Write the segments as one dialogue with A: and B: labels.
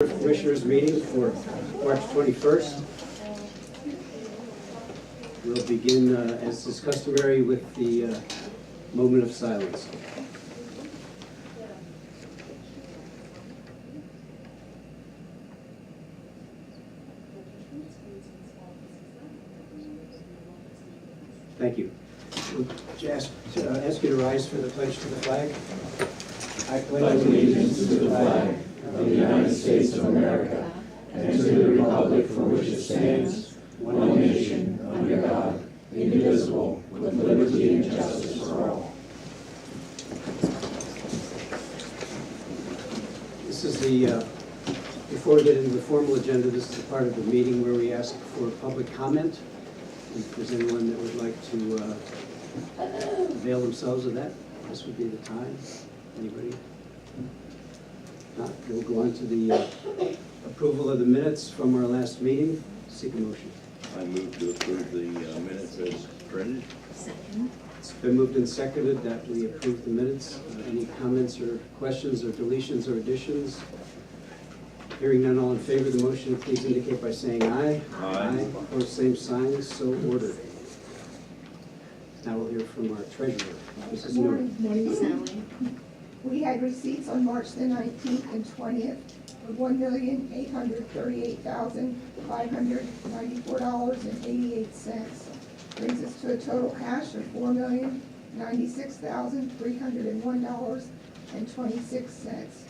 A: Commissioners meeting for March 21st. We'll begin, as is customary, with the moment of silence. Thank you. We'll ask you to rise for the pledge to the flag.
B: I pledge allegiance to the flag of the United States of America and to the republic for which it stands, one nation, under God, indivisible, with liberty and justice for all.
A: This is before we get into the formal agenda, this is the part of the meeting where we ask for public comment. If there's anyone that would like to avail themselves of that, this would be the time. Anybody? Not? We'll go on to the approval of the minutes from our last meeting. Seek a motion.
C: I move to approve the minutes as printed.
D: Second.
A: It's been moved and seconded that we approve the minutes. Any comments or questions or deletions or additions? Hearing none, all in favor of the motion, please indicate by saying aye.
C: Aye.
A: Opposed, same sign, so ordered. Now we'll hear from our treasurer. Mrs. Newman.
D: Morning, Sally.
E: We had receipts on March the 19th and 20th of $1,838,594.88. Brings us to a total cash of $4,096,301.26.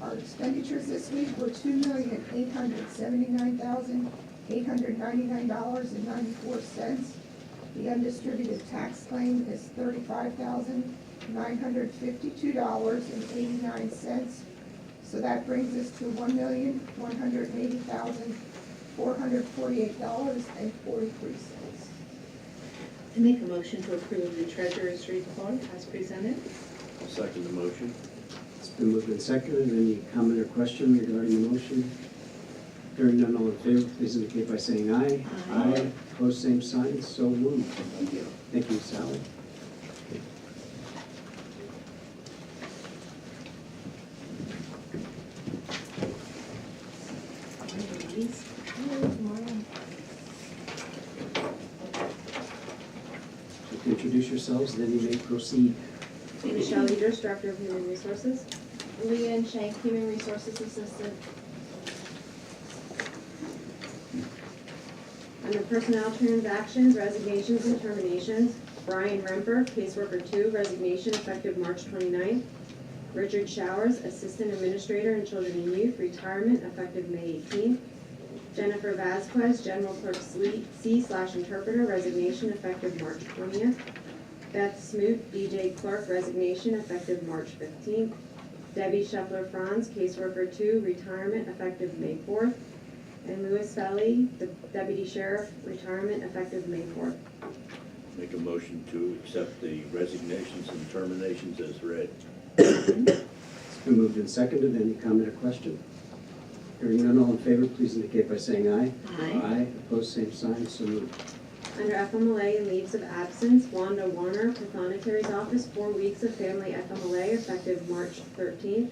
E: Our expenditures this week were $2,879,899.94. The undistributed tax claim is $35,952.89. So that brings us to $1,180,448.43.
D: I make a motion to approve the treasurer's report as presented.
C: I'll second the motion.
A: It's been moved and seconded. Any comment or question regarding the motion? Hearing none, all in favor, please indicate by saying aye.
D: Aye.
A: Opposed, same sign, so moved.
E: Thank you.
A: Thank you, Sally. If you introduce yourselves, then you may proceed.
F: Michelle Eders, Director of Human Resources. Leanne Shank, Human Resources Assistant. Under Personnel Transactions, Resignations and Terminations, Brian Remper, Caseworker 2, resignation effective March 29th. Richard Showers, Assistant Administrator in Children and Youth, retirement effective May 18th. Jennifer Vasquez, General Clerk C/Interpreter, resignation effective March 20th. Beth Smoot, DJ Clerk, resignation effective March 15th. Debbie Scheffler-Franz, Caseworker 2, retirement effective May 4th. And Louis Felly, the Deputy Sheriff, retirement effective May 4th.
C: Make a motion to accept the resignations and terminations as read.
A: It's been moved and seconded. Any comment or question? Hearing none, all in favor, please indicate by saying aye.
D: Aye.
A: Opposed, same sign, so moved.
F: Under FMLA and leaves of absence, Wanda Warner, Pathonetary's Office, 4 weeks of family FMLA effective March 13th.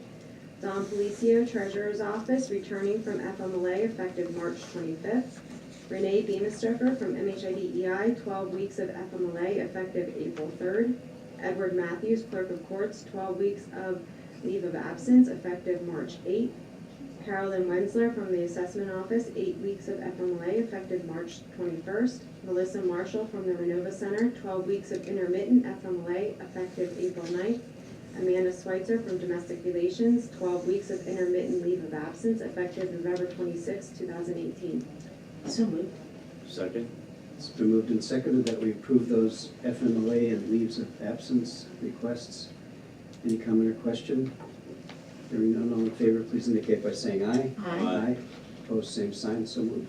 F: Don Policio, Treasurer's Office, returning from FMLA effective March 25th. Renee Beamistofer from MHIDEI, 12 weeks of FMLA effective April 3rd. Edward Matthews, Clerk of Courts, 12 weeks of leave of absence effective March 8th. Carolyn Wensler from the Assessment Office, 8 weeks of FMLA effective March 21st. Melissa Marshall from the Renova Center, 12 weeks of intermittent FMLA effective April 9th. Amanda Schweitzer from Domestic Relations, 12 weeks of intermittent leave of absence effective November 26, 2018.
D: So moved.
C: Second.
A: It's been moved and seconded that we approve those FMLA and leaves of absence requests. Any comment or question? Hearing none, all in favor, please indicate by saying aye.
D: Aye.
A: Opposed, same sign, so moved.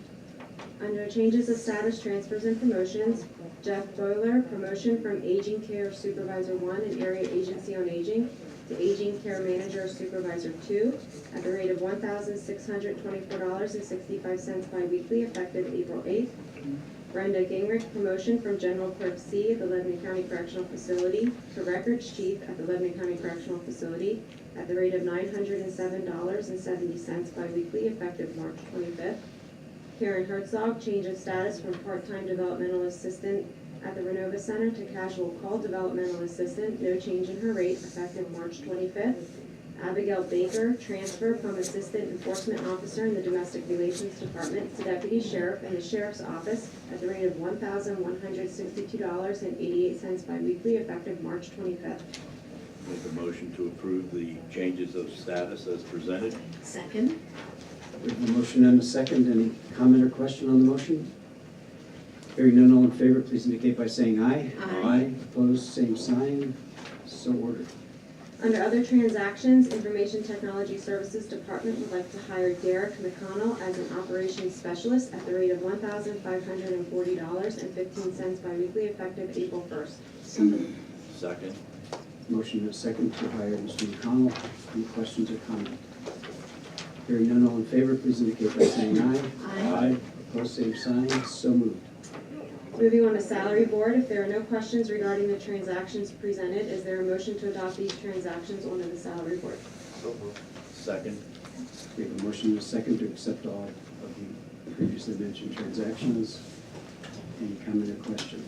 F: Under changes of status, transfers, and promotions, Jeff Boiler, promotion from Aging Care Supervisor 1 and Area Agency on Aging to Aging Care Manager Supervisor 2 at the rate of $1,624.65 biweekly effective April 8th. Brenda Gingrich, promotion from General Clerk C at the Lebanon County Correctional Facility to Records Chief at the Lebanon County Correctional Facility at the rate of $907.70 biweekly, effective March 25th. Karen Herzog, change of status from part-time developmental assistant at the Renova Center to casual call developmental assistant, no change in her rate, effective March 25th. Abigail Baker, transfer from assistant enforcement officer in the domestic relations department to deputy sheriff in the sheriff's office at the rate of $1,162.88 biweekly, effective March 25th.
C: Make a motion to approve the changes of status as presented.
D: Second.
A: We have a motion and a second. Any comment or question on the motion? Hearing none, all in favor, please indicate by saying aye.
D: Aye.
A: Opposed, same sign. So ordered.
F: Under other transactions, Information Technology Services Department would like to hire Derek McConnell as an operations specialist at the rate of $1,540.15 biweekly, effective April 1st.
D: So moved.
C: Second.
A: Motion and a second to hire Mr. McConnell. Any questions or comment? Hearing none, all in favor, please indicate by saying aye.
D: Aye.
A: Opposed, same sign. So moved.
F: Moving on to salary board, if there are no questions regarding the transactions presented, is there a motion to adopt these transactions onto the salary board?
C: Second.
A: We have a motion and a second to accept all of the previously mentioned transactions. Any comment or question?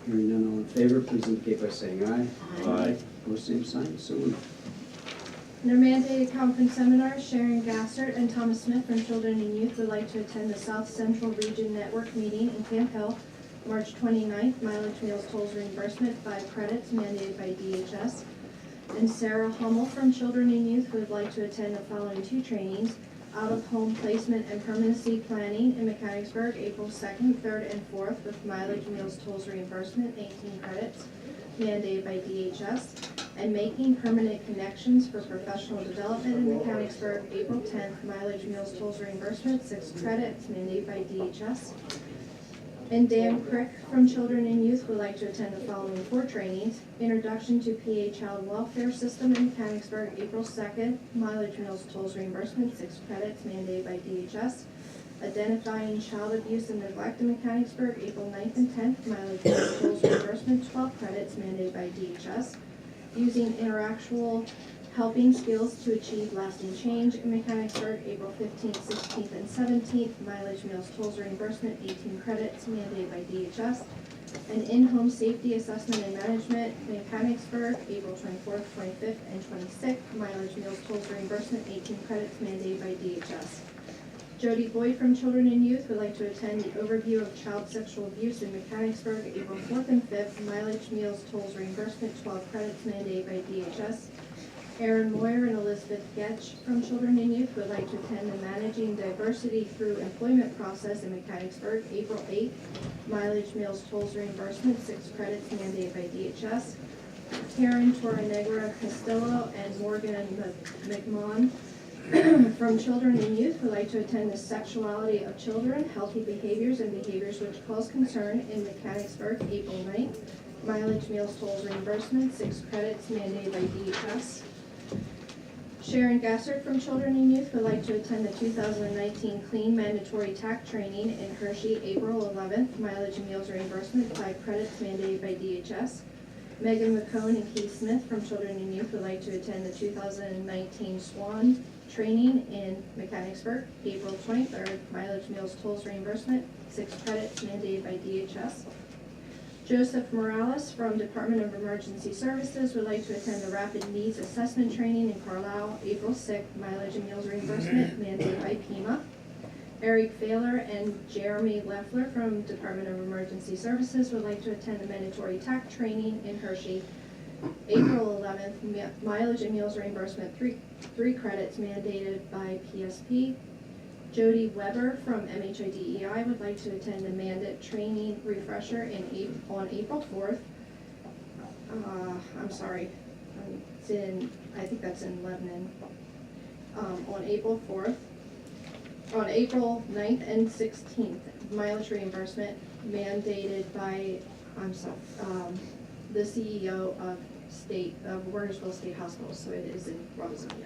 A: Hearing none, all in favor, please indicate by saying aye.
C: Aye.
A: Opposed, same sign. So moved.
G: Under mandated conference seminars, Sharon Gassert and Thomas Smith from Children and Youth would like to attend the South Central Region Network meeting in Camp Hill, March 29th. Mileage, meals, tolls reimbursement, 5 credits mandated by DHS. And Sarah Hummel from Children and Youth would like to attend the following 2 trainings: out-of-home placement and permanency planning in Mechanicsburg, April 2nd, 3rd, and 4th, with mileage, meals, tolls reimbursement, 18 credits mandated by DHS. And making permanent connections for professional development in Mechanicsburg, April 10th, mileage, meals, tolls reimbursement, 6 credits mandated by DHS. And Dan Crick from Children and Youth would like to attend the following 4 trainings: Introduction to PA Child Welfare System in Mechanicsburg, April 2nd, mileage, meals, tolls reimbursement, 6 credits mandated by DHS. Identifying Child Abuse and Neglect in Mechanicsburg, April 9th and 10th, mileage, meals, tolls reimbursement, 12 credits mandated by DHS. Using interactual helping skills to achieve lasting change in Mechanicsburg, April 15th, 16th, and 17th, mileage, meals, tolls reimbursement, 18 credits mandated by DHS. And in-home safety assessment and management, Mechanicsburg, April 24th, 25th, and 26th, mileage, meals, tolls reimbursement, 18 credits mandated by DHS. Jody Boyd from Children and Youth would like to attend the overview of child sexual abuse in Mechanicsburg, April 4th and 5th, mileage, meals, tolls reimbursement, 12 credits mandated by DHS. Erin Moyer and Elizabeth Getch from Children and Youth would like to attend the Managing Diversity Through Employment process in Mechanicsburg, April 8th, mileage, meals, tolls reimbursement, 6 credits mandated by DHS. Karen Torrenegra Castillo and Morgan McMahon from Children and Youth would like to attend the Sexuality of Children, Healthy Behaviors and Behaviors Which Cause Concern in Mechanicsburg, April 9th. Mileage, meals, tolls reimbursement, 6 credits mandated by DHS. Sharon Gassert from Children and Youth would like to attend the 2019 Clean Mandatory TAC Training in Hershey, April 11th. Mileage and meals reimbursement, 5 credits mandated by DHS. Megan McCone and Keith Smith from Children and Youth would like to attend the 2019 SWAN Training in Mechanicsburg, April 23rd. Mileage, meals, tolls reimbursement, 6 credits mandated by DHS. Joseph Morales from Department of Emergency Services would like to attend the Rapid Needs Assessment Training in Carlisle, April 6th. Mileage and meals reimbursement mandated by PEMA. Eric Failer and Jeremy Leffler from Department of Emergency Services would like to attend the mandatory TAC training in Hershey, April 11th. Mileage and meals reimbursement, 3 credits mandated by PSP. Jody Weber from MHIDEI would like to attend the Mandate Training Refresher on April 4th. I'm sorry, I think that's in Lebanon. On April 4th. On April 9th and 16th, mileage reimbursement mandated by, the CEO of Wernersville State Hospital, so it is in Rossville.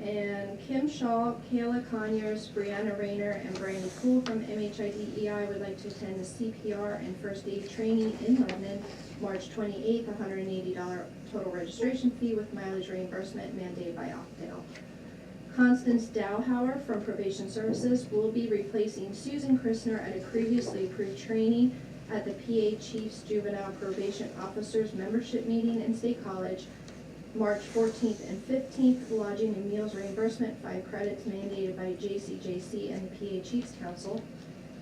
G: And Kim Shaw, Kayla Conyers, Brianna Rayner, and Brandy Poole from MHIDEI would like to attend the CPR and first aid training in Lebanon, March 28th, $180 total registration fee with mileage reimbursement mandated by Octal. Constance Dowhauer from Probation Services will be replacing Susan Christner at a previously approved training at the PA Chiefs Juvenile Probation Officers Membership Meeting in State College, March 14th and 15th, lodging and meals reimbursement, 5 credits mandated by JCJC and the PA Chiefs Council,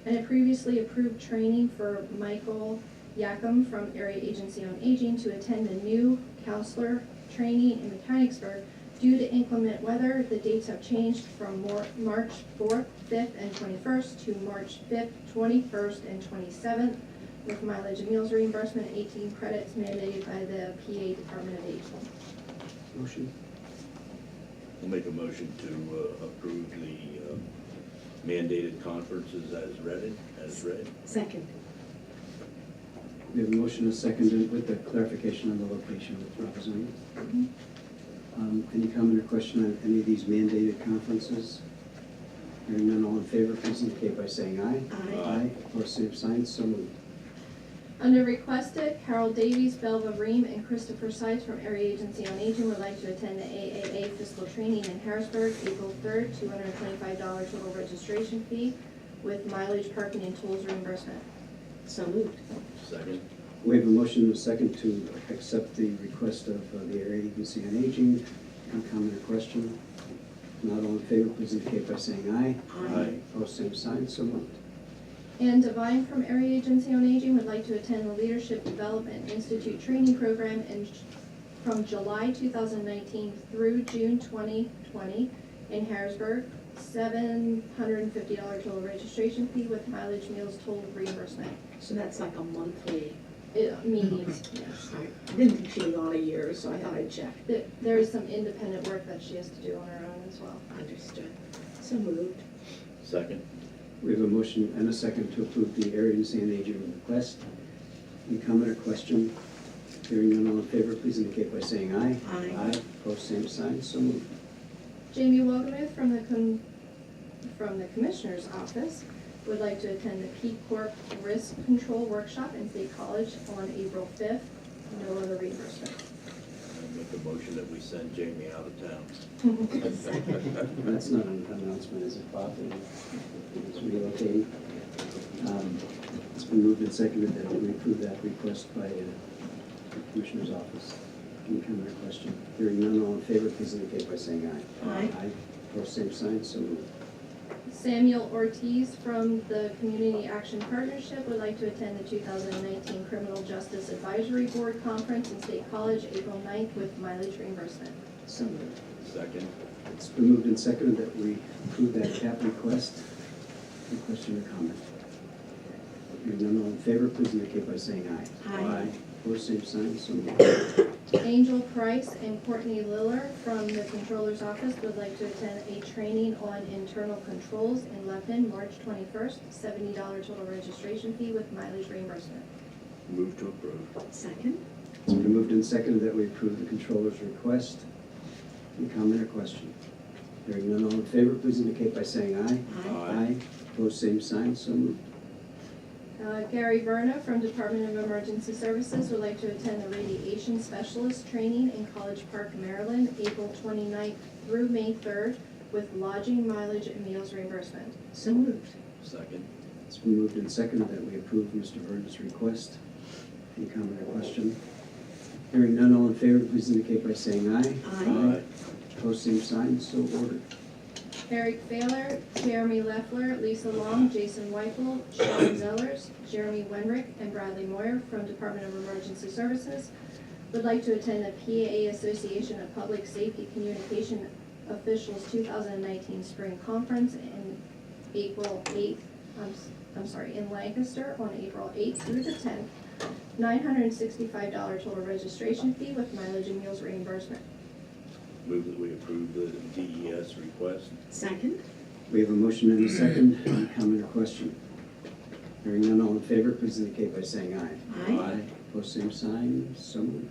G: and a previously approved training for Michael Yackham from Area Agency on Aging to attend the new counselor training in Mechanicsburg. Due to inclement weather, the dates have changed from March 4th, 5th, and 21st to March 5th, 21st, and 27th, with mileage and meals reimbursement, 18 credits mandated by the PA Department of Aging.
A: Motion?
C: I'll make a motion to approve the mandated conferences as read.
B: Second.
A: We have a motion and a second with the clarification on the location with representative. Any comment or question on any of these mandated conferences? Hearing none, all in favor, please indicate by saying aye.
B: Aye.
A: Opposed, same sign, so moved.
G: Under requested, Carol Davies, Belva Ream, and Christopher Sides from Area Agency on Aging would like to attend the AAA fiscal training in Harrisburg, April 3rd, $225 total registration fee with mileage, parking, and tolls reimbursement.
B: So moved.
C: Second.
A: We have a motion and a second to accept the request of the Area Agency on Aging. Any comment or question? Not all in favor, please indicate by saying aye.
B: Aye.
A: Opposed, same sign, so moved.
G: And Divine from Area Agency on Aging would like to attend the Leadership Development Institute training program from July 2019 through June 2020 in Harrisburg. $750 total registration fee with mileage, meals, toll reimbursement.
B: So that's like a monthly.
G: Meetings, yes.
B: I didn't think she was on a year, so I thought I'd check.
G: There is some independent work that she has to do on her own as well.
B: Understood. So moved.
C: Second.
A: We have a motion and a second to approve the Area Agency on Aging request. Any comment or question? Hearing none, all in favor, please indicate by saying aye.
B: Aye.
A: Opposed, same sign, so moved.
G: Jamie Wogomuth from the Commissioner's Office would like to attend the P Corp Risk Control Workshop in State College on April 5th. No other reimbursement.
C: I'll make a motion that we send Jamie out of town.
A: That's not an announcement, is it, Bob? It's relocating. It's been moved and seconded that we approve that request by the Commissioner's Office. Any comment or question? Hearing none, all in favor, please indicate by saying aye.
B: Aye.
A: Opposed, same sign, so moved.
G: Samuel Ortiz from the Community Action Partnership would like to attend the 2019 Criminal Justice Advisory Board Conference in State College, April 9th, with mileage reimbursement.
B: So moved.
C: Second.
A: It's been moved and seconded that we approve that cap request. Any question or comment? Hearing none, all in favor, please indicate by saying aye.
B: Aye.
A: Opposed, same sign, so moved.
G: Angel Price and Courtney Liller from the Controller's Office would like to attend a training on internal controls in Lebanon, March 21st, $70 total registration fee with mileage reimbursement.
C: Move to approve.
B: Second.
A: It's been moved and seconded that we approve the controller's request. Any comment or question? Hearing none, all in favor, please indicate by saying aye.
B: Aye.
A: Opposed, same sign, so moved.
G: Gary Verna from Department of Emergency Services would like to attend the Radiation Specialist Training in College Park, Maryland, April 29th through May 3rd, with lodging, mileage, and meals reimbursement.
B: So moved.
C: Second.
A: It's been moved and seconded that we approve Mr. Verna's request. Any comment or question? Hearing none, all in favor, please indicate by saying aye.
B: Aye.
A: Opposed, same sign, so ordered.
G: Eric Baylor, Jeremy Leffler, Lisa Long, Jason Weifel, Sean Zellers, Jeremy Wenrick, and Bradley Moyer from Department of Emergency Services would like to attend the PAA Association of Public Safety Communication Officials 2019 Spring Conference in in Lancaster on April 8th through the 10th. $965 total registration fee with mileage and meals reimbursement.
C: Move that we approve the DES request.
B: Second.
A: We have a motion and a second. Any comment or question? Hearing none, all in favor, please indicate by saying aye.
B: Aye.
A: Opposed, same sign, so moved.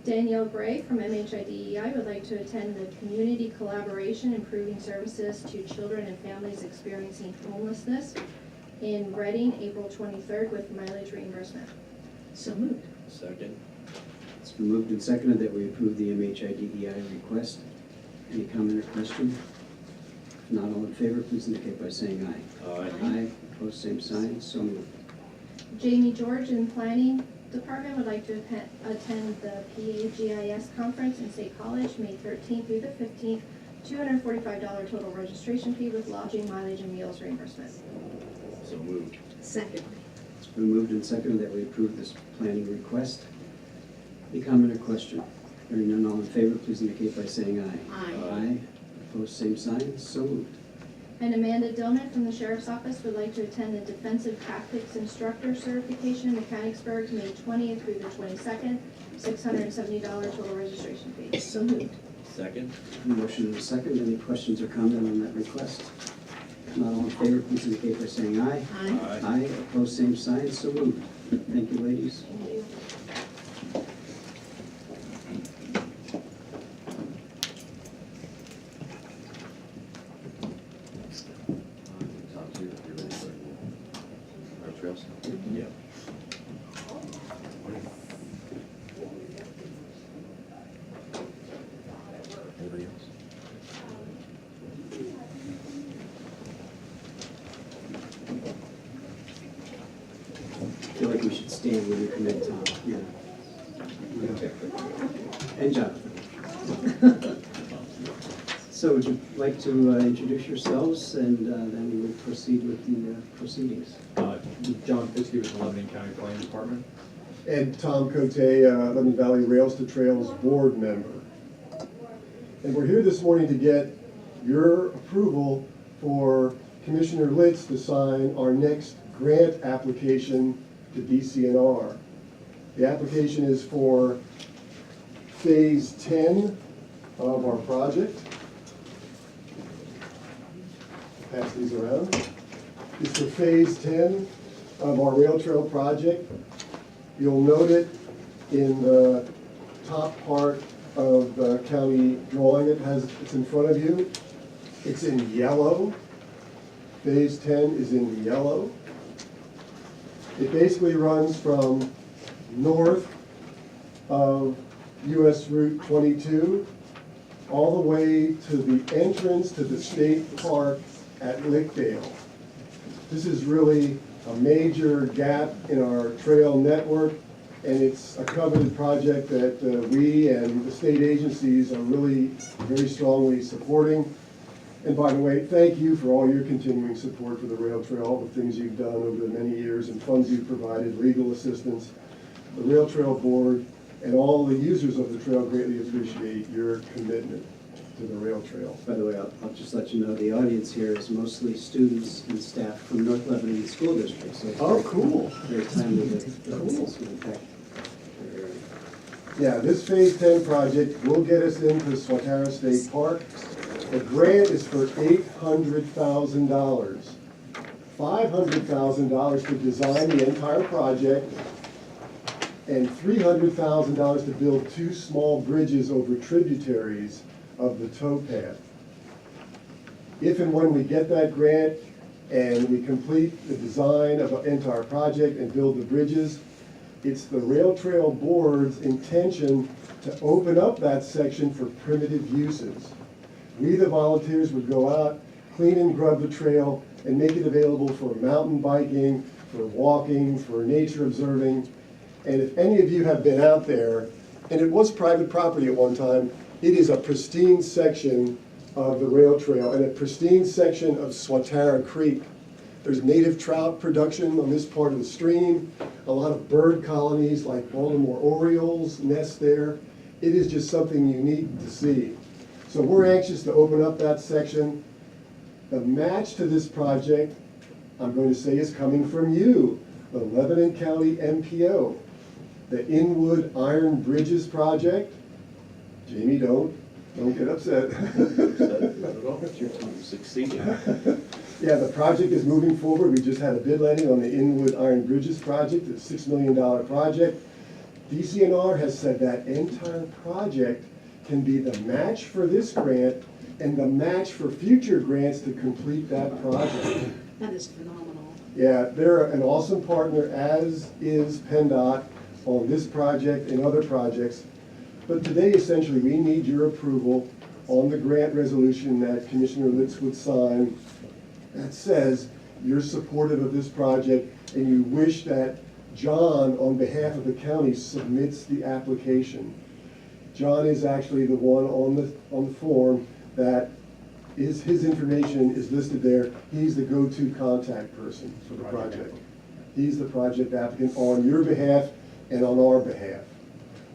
G: Danielle Gray from MHIDEI would like to attend the Community Collaboration Improving Services to Children and Families Experiencing Homelessness in Reading, April 23rd, with mileage reimbursement.
D: So moved.
C: Second.
A: It's been moved and seconded that we approve the MHIDEI request. Any comment or question? If not all in favor, please indicate by saying aye.
C: Aye.
A: Aye. Opposed, same sign. So moved.
G: Jamie George in Planning Department would like to attend the PAGIS Conference in State College, May 13th through the 15th, $245 total registration fee with lodging, mileage, and meals reimbursement.
C: So moved.
D: Second.
A: It's been moved and seconded that we approve this planning request. Any comment or question? Hearing none, all in favor, please indicate by saying aye.
D: Aye.
A: Aye. Opposed, same sign. So moved.
G: And Amanda Dillman from the Sheriff's Office would like to attend the Defensive Tactics Instructor Certification in Mechanicsburg, May 20th through the 22nd, $670 total registration fee.
D: So moved.
C: Second.
A: Motion and a second. Any questions or comment on that request? If not all in favor, please indicate by saying aye.
D: Aye.
A: Aye. Opposed, same sign. So moved. Thank you, ladies.
B: Tom's here, if you're ready for our trails.
C: Yeah.
B: Anybody else?
A: I feel like we should stand when you come in, Tom. Yeah. And Jonathan. So would you like to introduce yourselves, and then we will proceed with the proceedings?
H: John Fitzgibbon, Lebanon County Planning Department.
I: And Tom Cote, Lebanon Valley Rails to Trails board member. And we're here this morning to get your approval for Commissioner Litz to sign our next grant application to DCNR. The application is for Phase 10 of our project. Pass these around. It's for Phase 10 of our rail trail project. You'll note it in the top part of the county drawing it's in front of you. It's in yellow. Phase 10 is in yellow. It basically runs from north of US Route 22 all the way to the entrance to the state park at Lickdale. This is really a major gap in our trail network, and it's a coveted project that we and the state agencies are really very strongly supporting. And by the way, thank you for all your continuing support for the rail trail, all the things you've done over the many years and funds you've provided, legal assistance. The Rail Trail Board and all the users of the trail greatly appreciate your commitment to the rail trail.
A: By the way, I'll just let you know, the audience here is mostly students and staff from North Lebanon School District. So it's
I: Oh, cool.
A: very timely that this will impact their area.
I: Yeah, this Phase 10 project will get us into Swatara State Park. The grant is for $800,000. $500,000 to design the entire project, and $300,000 to build 2 small bridges over tributaries of the towpath. If and when we get that grant and we complete the design of our entire project and build the bridges, it's the Rail Trail Board's intention to open up that section for primitive uses. We, the volunteers, would go out, clean and grub the trail, and make it available for mountain biking, for walking, for nature observing. And if any of you have been out there, and it was private property at one time, it is a pristine section of the rail trail and a pristine section of Swatara Creek. There's native trout production on this part of the stream, a lot of bird colonies like Baltimore Orioles nest there. It is just something unique to see. So we're anxious to open up that section. The match to this project, I'm going to say, is coming from you, the Lebanon County MPO. The Inwood Iron Bridges Project. Jamie, don't get upset.
C: It's your time succeeding.
I: Yeah, the project is moving forward. We just had a bid letting on the Inwood Iron Bridges project. It's a $6 million project. DCNR has said that entire project can be the match for this grant and the match for future grants to complete that project.
D: That is phenomenal.
I: Yeah, they're an awesome partner, as is PennDOT on this project and other projects. But today, essentially, we need your approval on the grant resolution that Commissioner Litz would sign that says you're supportive of this project and you wish that John, on behalf of the county, submits the application. John is actually the one on the form that his information is listed there. He's the go-to contact person for the project. He's the project applicant on your behalf and on our behalf.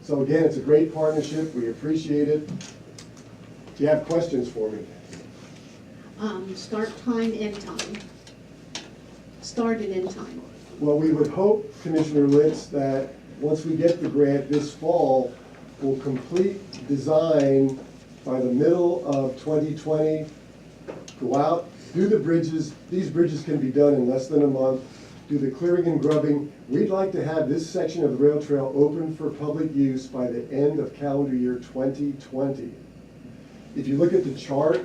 I: So again, it's a great partnership. We appreciate it. Do you have questions for me?
D: Start time, end time. Start and end time.
I: Well, we would hope, Commissioner Litz, that once we get the grant this fall, we'll complete design by the middle of 2020, go out, do the bridges. These bridges can be done in less than a month. Do the clearing and grubbing. We'd like to have this section of the rail trail open for public use by the end of calendar year 2020. If you look at the chart,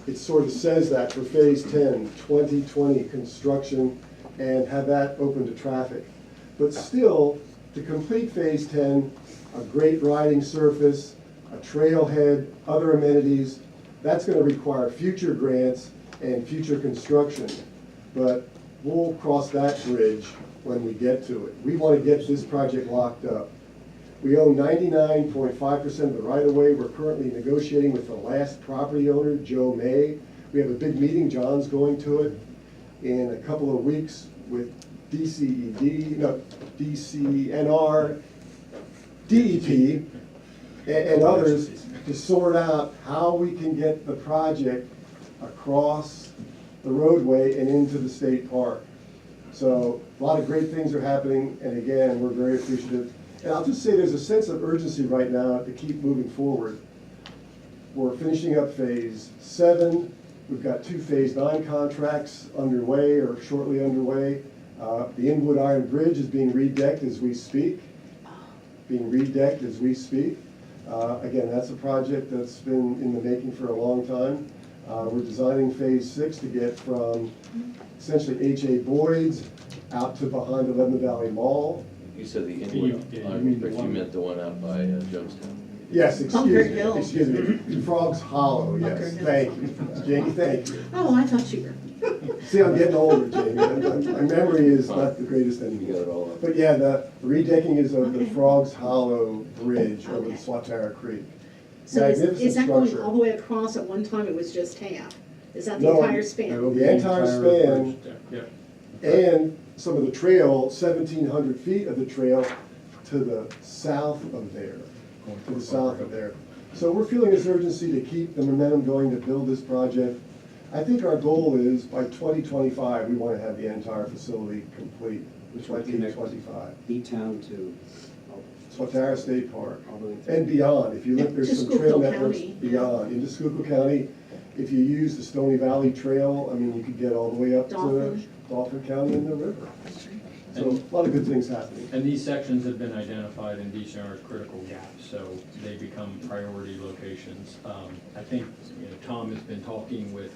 I: it sort of says that for Phase 10, 2020 construction, and have that open to traffic. But still, to complete Phase 10, a great riding surface, a trailhead, other amenities, that's going to require future grants and future construction. But we'll cross that bridge when we get to it. We want to get this project locked up. We own 99.5% of the right-of-way. We're currently negotiating with the last property owner, Joe May. We have a big meeting. John's going to it in a couple of weeks with DCNR, DEP, and others to sort out how we can get the project across the roadway and into the state park. So a lot of great things are happening, and again, we're very appreciative. And I'll just say there's a sense of urgency right now to keep moving forward. We're finishing up Phase 7. We've got 2 Phase 9 contracts underway or shortly underway. The Inwood Iron Bridge is being redecked as we speak. Again, that's a project that's been in the making for a long time. We're designing Phase 6 to get from essentially H.A. Boyd's out to behind the Lebanon Valley Mall.
C: You said the Inwood Iron Bridge, you meant the one out by Jonestown.
I: Yes,
D: Bunker Hill.
I: excuse me, Frog's Hollow, yes,
D: Bunker Hill.
I: thank you. Jamie, thank you.
D: Oh, I thought you were.
I: See, I'm getting older, Jamie, my memory is not the greatest
C: You
I: anymore.
C: got it all up.
I: But yeah, the redecking is of the
D: Okay.
I: Frog's Hollow Bridge over the
D: Okay.
I: Swatara Creek.
D: So is
I: Magnificent
D: that going
I: structure.
D: all the way across? At one time, it was just half. Is that the
I: No,
D: entire span?
I: The entire span,
H: Yep.
I: and some of the trail, 1,700 feet of the trail to the south of there, to the south of there. So we're feeling this urgency to keep the momentum going to build this project. I think our goal is by 2025, we want to have the entire facility complete,
A: Which would connect
I: 2025.
A: B-Town to
I: Swatara State Park
A: all the way to.
I: and beyond. If you look, there's
D: To
I: some trail
D: Schuylkill
I: networks
D: County,
I: beyond, into Schuylkill County. If you use the Stony Valley Trail, I mean, you could get all the way up to
D: Dauphin.
I: Dauphin County and the river. So a lot of good things happening.
H: And these sections have been identified in DCNR's critical gaps, so they become priority locations. I think, Tom has been talking with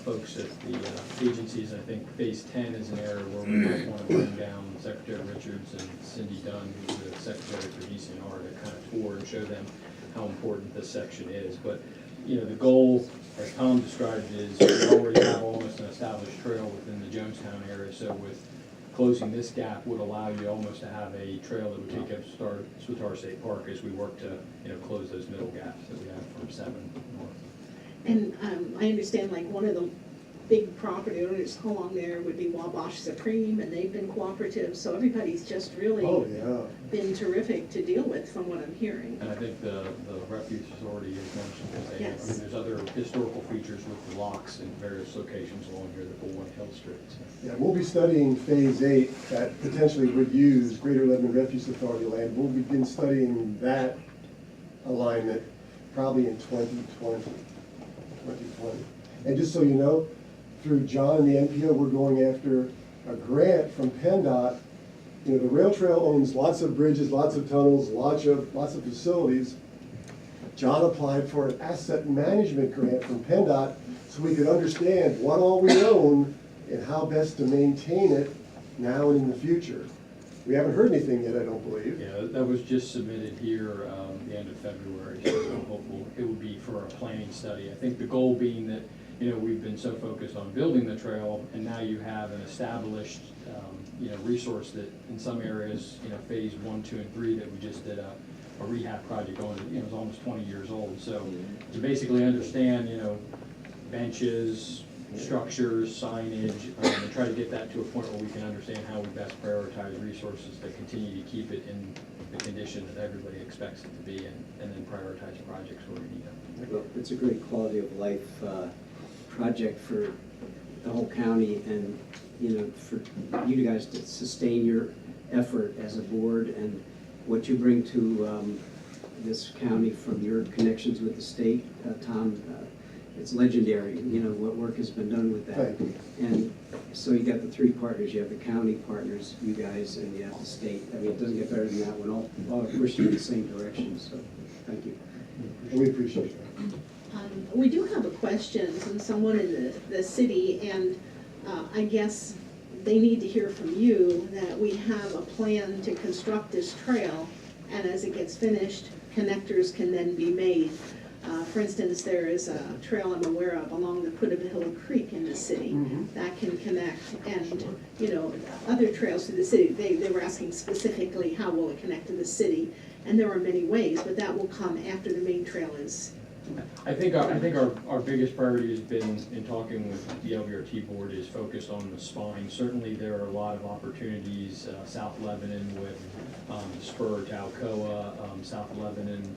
H: folks at the agencies. I think Phase 10 is an area where we might want to bring down Secretary Richards and Cindy Dunn, who's the Secretary for DCNR, to kind of tour and show them how important this section is. But, the goal, as Tom described, is we already have almost an established trail within the Jonestown area, so with closing this gap would allow you almost to have a trail that would take up Swatara State Park as we work to, close those middle gaps that we have from 7 north.
D: And I understand like one of the big property owners along there would be Wabash Supreme, and they've been cooperative, so everybody's just really
I: Oh, yeah.
D: been terrific to deal with from what I'm hearing.
H: And I think the refuge authority is mentioned, because
D: Yes.
H: there's other historical features with the locks in various locations along here that will want Hill Street. So.
I: Yeah, we'll be studying Phase 8 that potentially would use Greater Lebanon Refuse Authority land. We'll begin studying that alignment probably in 2020. And just so you know, through John and the NPO, we're going after a grant from PennDOT You know, the rail trail owns lots of bridges, lots of tunnels, lots of facilities. John applied for an asset management grant from PennDOT so we could understand what all we own and how best to maintain it now and in the future. We haven't heard anything yet, I don't believe.
H: Yeah, that was just submitted here the end of February, so I'm hopeful it will be for a planning study. I think the goal being that, you know, we've been so focused on building the trail, and now you have an established, you know, resource that in some areas, you know, phase 1, 2, and 3 that we just did a rehab project on, you know, it was almost 20 years old. So to basically understand, you know, benches, structures, signage, and try to get that to a point where we can understand how we best prioritize resources to continue to keep it in the condition that everybody expects it to be, and then prioritize projects where we need them.
A: Well, it's a great quality of life project for the whole county, and, you know, for you guys to sustain your effort as a board and what you bring to this county from your connections with the state, Tom. It's legendary, you know, what work has been done with that.
I: Thank you.
A: And so you got the three partners, you have the county partners, you guys, and you have the state. I mean, it doesn't get better than that when all are pushing in the same direction, so thank you.
I: We appreciate that.
D: We do have a question from someone in the city, and I guess they need to hear from you that we have a plan to construct this trail, and as it gets finished, connectors can then be made. For instance, there is a trail I'm aware of along the foot of a Hill Creek in the city that can connect, and, you know, other trails to the city. They were asking specifically how will it connect to the city, and there are many ways, but that will come after the main trail is.
H: I think our biggest priority has been, in talking with the LVRT board, is focused on the spine. Certainly there are a lot of opportunities, South Lebanon with spur to Alcoa, South Lebanon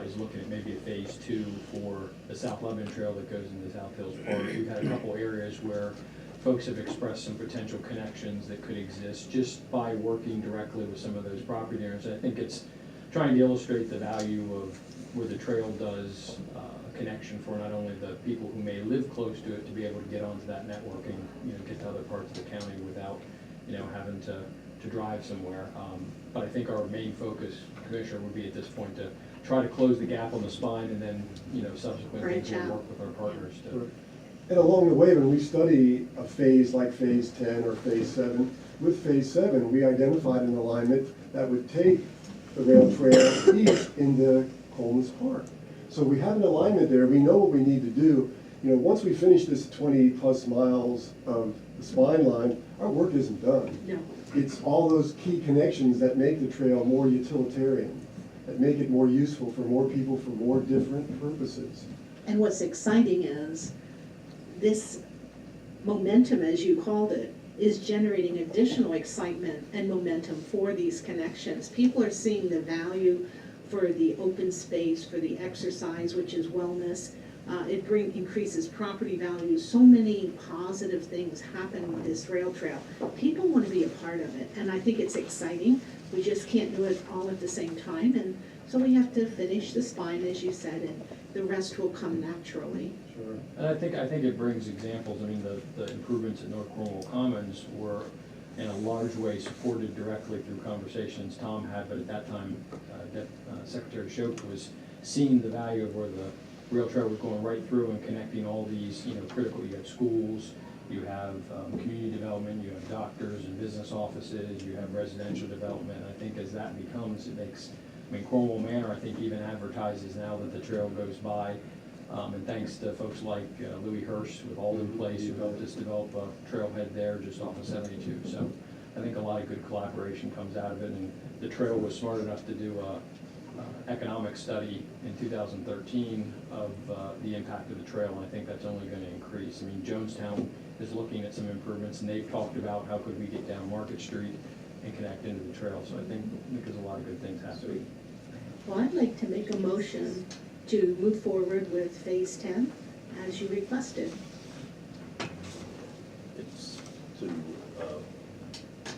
H: is looking at maybe a phase 2 for the South Lebanon Trail that goes into South Hills Park. We've had a couple areas where folks have expressed some potential connections that could exist just by working directly with some of those property owners. I think it's trying to illustrate the value of where the trail does a connection for not only the people who may live close to it to be able to get onto that network and, you know, get to other parts of the county without, you know, having to drive somewhere. But I think our main focus, Commissioner, would be at this point to try to close the gap on the spine, and then, you know, subsequently we'll work with our partners to.
I: And along the way, when we study a phase like phase 10 or phase 7, with phase 7, we identified an alignment that would take the rail trail east into Coleman's Park. So we have an alignment there. We know what we need to do. You know, once we finish this 20+ miles of the spine line, our work isn't done.
D: No.
I: It's all those key connections that make the trail more utilitarian, that make it more useful for more people for more different purposes.
D: And what's exciting is this momentum, as you called it, is generating additional excitement and momentum for these connections. People are seeing the value for the open space, for the exercise, which is wellness. It increases property values. So many positive things happen with this rail trail. People want to be a part of it, and I think it's exciting. We just can't do it all at the same time, and so we have to finish the spine, as you said, and the rest will come naturally.
H: Sure. And I think it brings examples. I mean, the improvements at North Cornwall Commons were in a large way supported directly through conversations Tom had, but at that time, Secretary Shope was seeing the value of where the rail trail was going right through and connecting all these, you know, critical. You have schools, you have community development, you have doctors and business offices, you have residential development. I think as that becomes, it makes, I mean, Cornwall Manor, I think, even advertises now that the trail goes by. And thanks to folks like Louis Hirsch with Alden Place, who helped us develop a trailhead there just off of 72. So I think a lot of good collaboration comes out of it. And the trail was smart enough to do a economic study in 2013 of the impact of the trail, and I think that's only going to increase. I mean, Jonestown is looking at some improvements, and they've talked about how could we get down Market Street and connect into the trail. So I think there's a lot of good things happening.
D: Well, I'd like to make a motion to move forward with phase 10 as you requested.
C: It's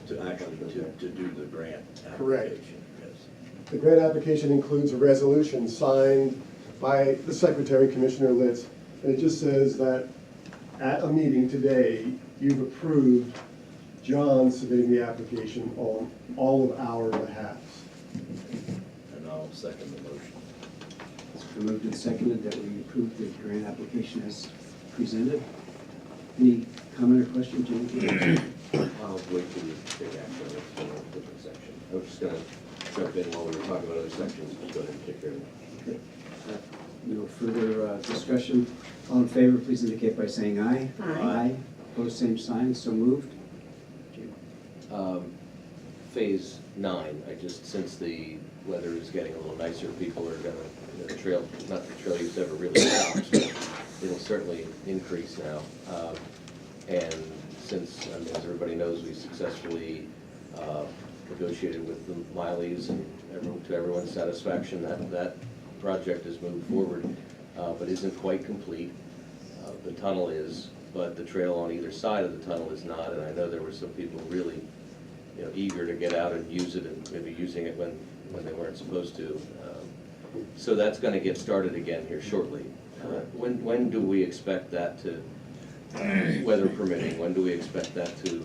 C: to actually to do the grant application.
I: Correct.
C: Yes.
I: The grant application includes a resolution signed by the Secretary, Commissioner Litz, and it just says that at a meeting today, you've approved John submitting the application on all of our behalves.
C: And I'll second the motion.
A: It's been moved and seconded that we approve the grant application as presented. Any comment or question, Jimmy?
B: I'll wait till you take action on it, on a different section. I was just gonna jump in while we were talking about other sections, just go ahead and take care of it.
A: Okay. No further discussion. All in favor, please indicate by saying aye.
D: Aye.
A: Opposed, same sign, so moved. Jim?
B: Phase 9, since the weather is getting a little nicer, people are gonna, the trail, not the trail use ever really stops, but it'll certainly increase now. And since, as everybody knows, we successfully negotiated with the Mileys and to everyone's satisfaction, that project has moved forward, but isn't quite complete. The tunnel is, but the trail on either side of the tunnel is not, and I know there were some people really, eager to get out and use it, and maybe using it when they weren't supposed to. So that's gonna get started again here shortly. When do we expect that to, weather permitting, when do we expect that to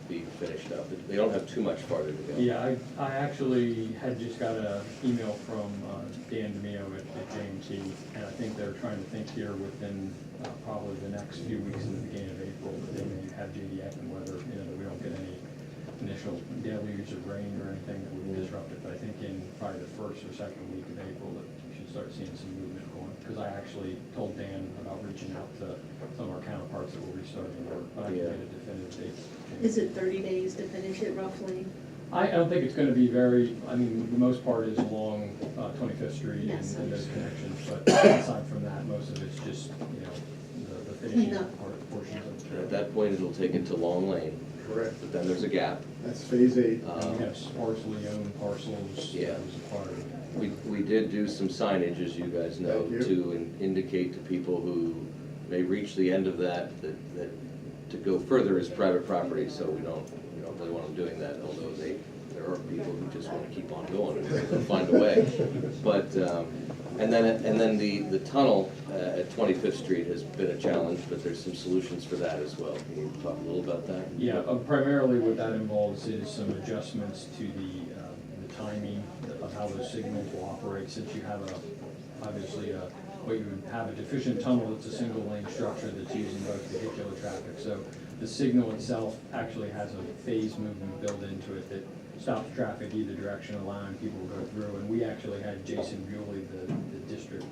B: be finished up? They don't have too much farther to go.
H: Yeah, I actually had just got an email from Dan DeMio at J&T, and I think they're trying to think here within probably the next few weeks in the beginning of April, that they may have JDF and whether, that we don't get any initial deluge of rain or anything that would disrupt it. But I think in probably the first or second week of April that we should start seeing some movement going. Because I actually told Dan about reaching out to some of our counterparts that will be starting work, but I can get a definitive date.
D: Is it 30 days to finish it roughly?
H: I don't think it's gonna be very, I mean, the most part is along 25th Street
D: Yes,
H: and those
D: understood.
H: connections, but aside from that, most of it's just, the finishing
D: Cleanup.
H: portions of the trail.
B: At that point, it'll take it to Long Lane,
I: Correct.
B: but then there's a gap.
I: That's phase 8.
H: And we have sparsely owned parcels
B: Yeah.
H: that was acquired.
B: We did do some signage, as you guys know,
I: Thank you.
B: to indicate to people who may reach the end of that to go further is private property, so we don't really want them doing that, although there are people who just want to keep on going and they'll find a way. But, and then the tunnel at 25th Street has been a challenge, but there's some solutions for that as well. Can you talk a little about that?
H: Yeah, primarily what that involves is some adjustments to the timing of how those signals will operate, since you have you would have a deficient tunnel that's a single lane structure that's using both vehicular traffic. So the signal itself actually has a phase movement built into it that stops traffic either direction, allowing people to go through. And we actually had Jason Bewley, the district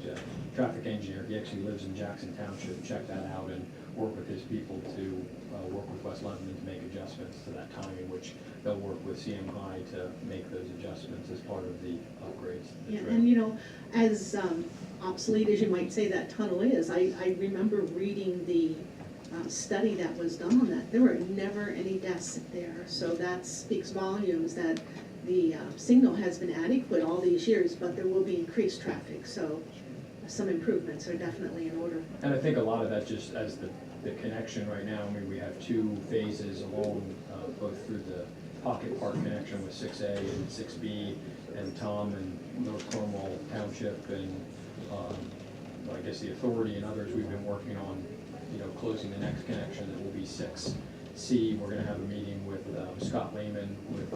H: traffic engineer, he actually lives in Jackson Township, check that out and work with his people to work with West Lebanon to make adjustments to that timing, which they'll work with CMI to make those adjustments as part of the upgrades to the
D: Yeah,
H: trail.
D: and as obsolete as you might say that tunnel is, I remember reading the study that was done on that. There were never any deaths there, so that speaks volumes that the signal has been adequate all these years, but there will be increased traffic, so some improvements are definitely in order.
H: And I think a lot of that just as the connection right now, I mean, we have two phases along, both through the Pocket Park connection with 6A and 6B, and Tom and North Cornwall Township and, I guess the authority and others, we've been working on, closing the next connection that will be 6C. We're gonna have a meeting with Scott Lehman with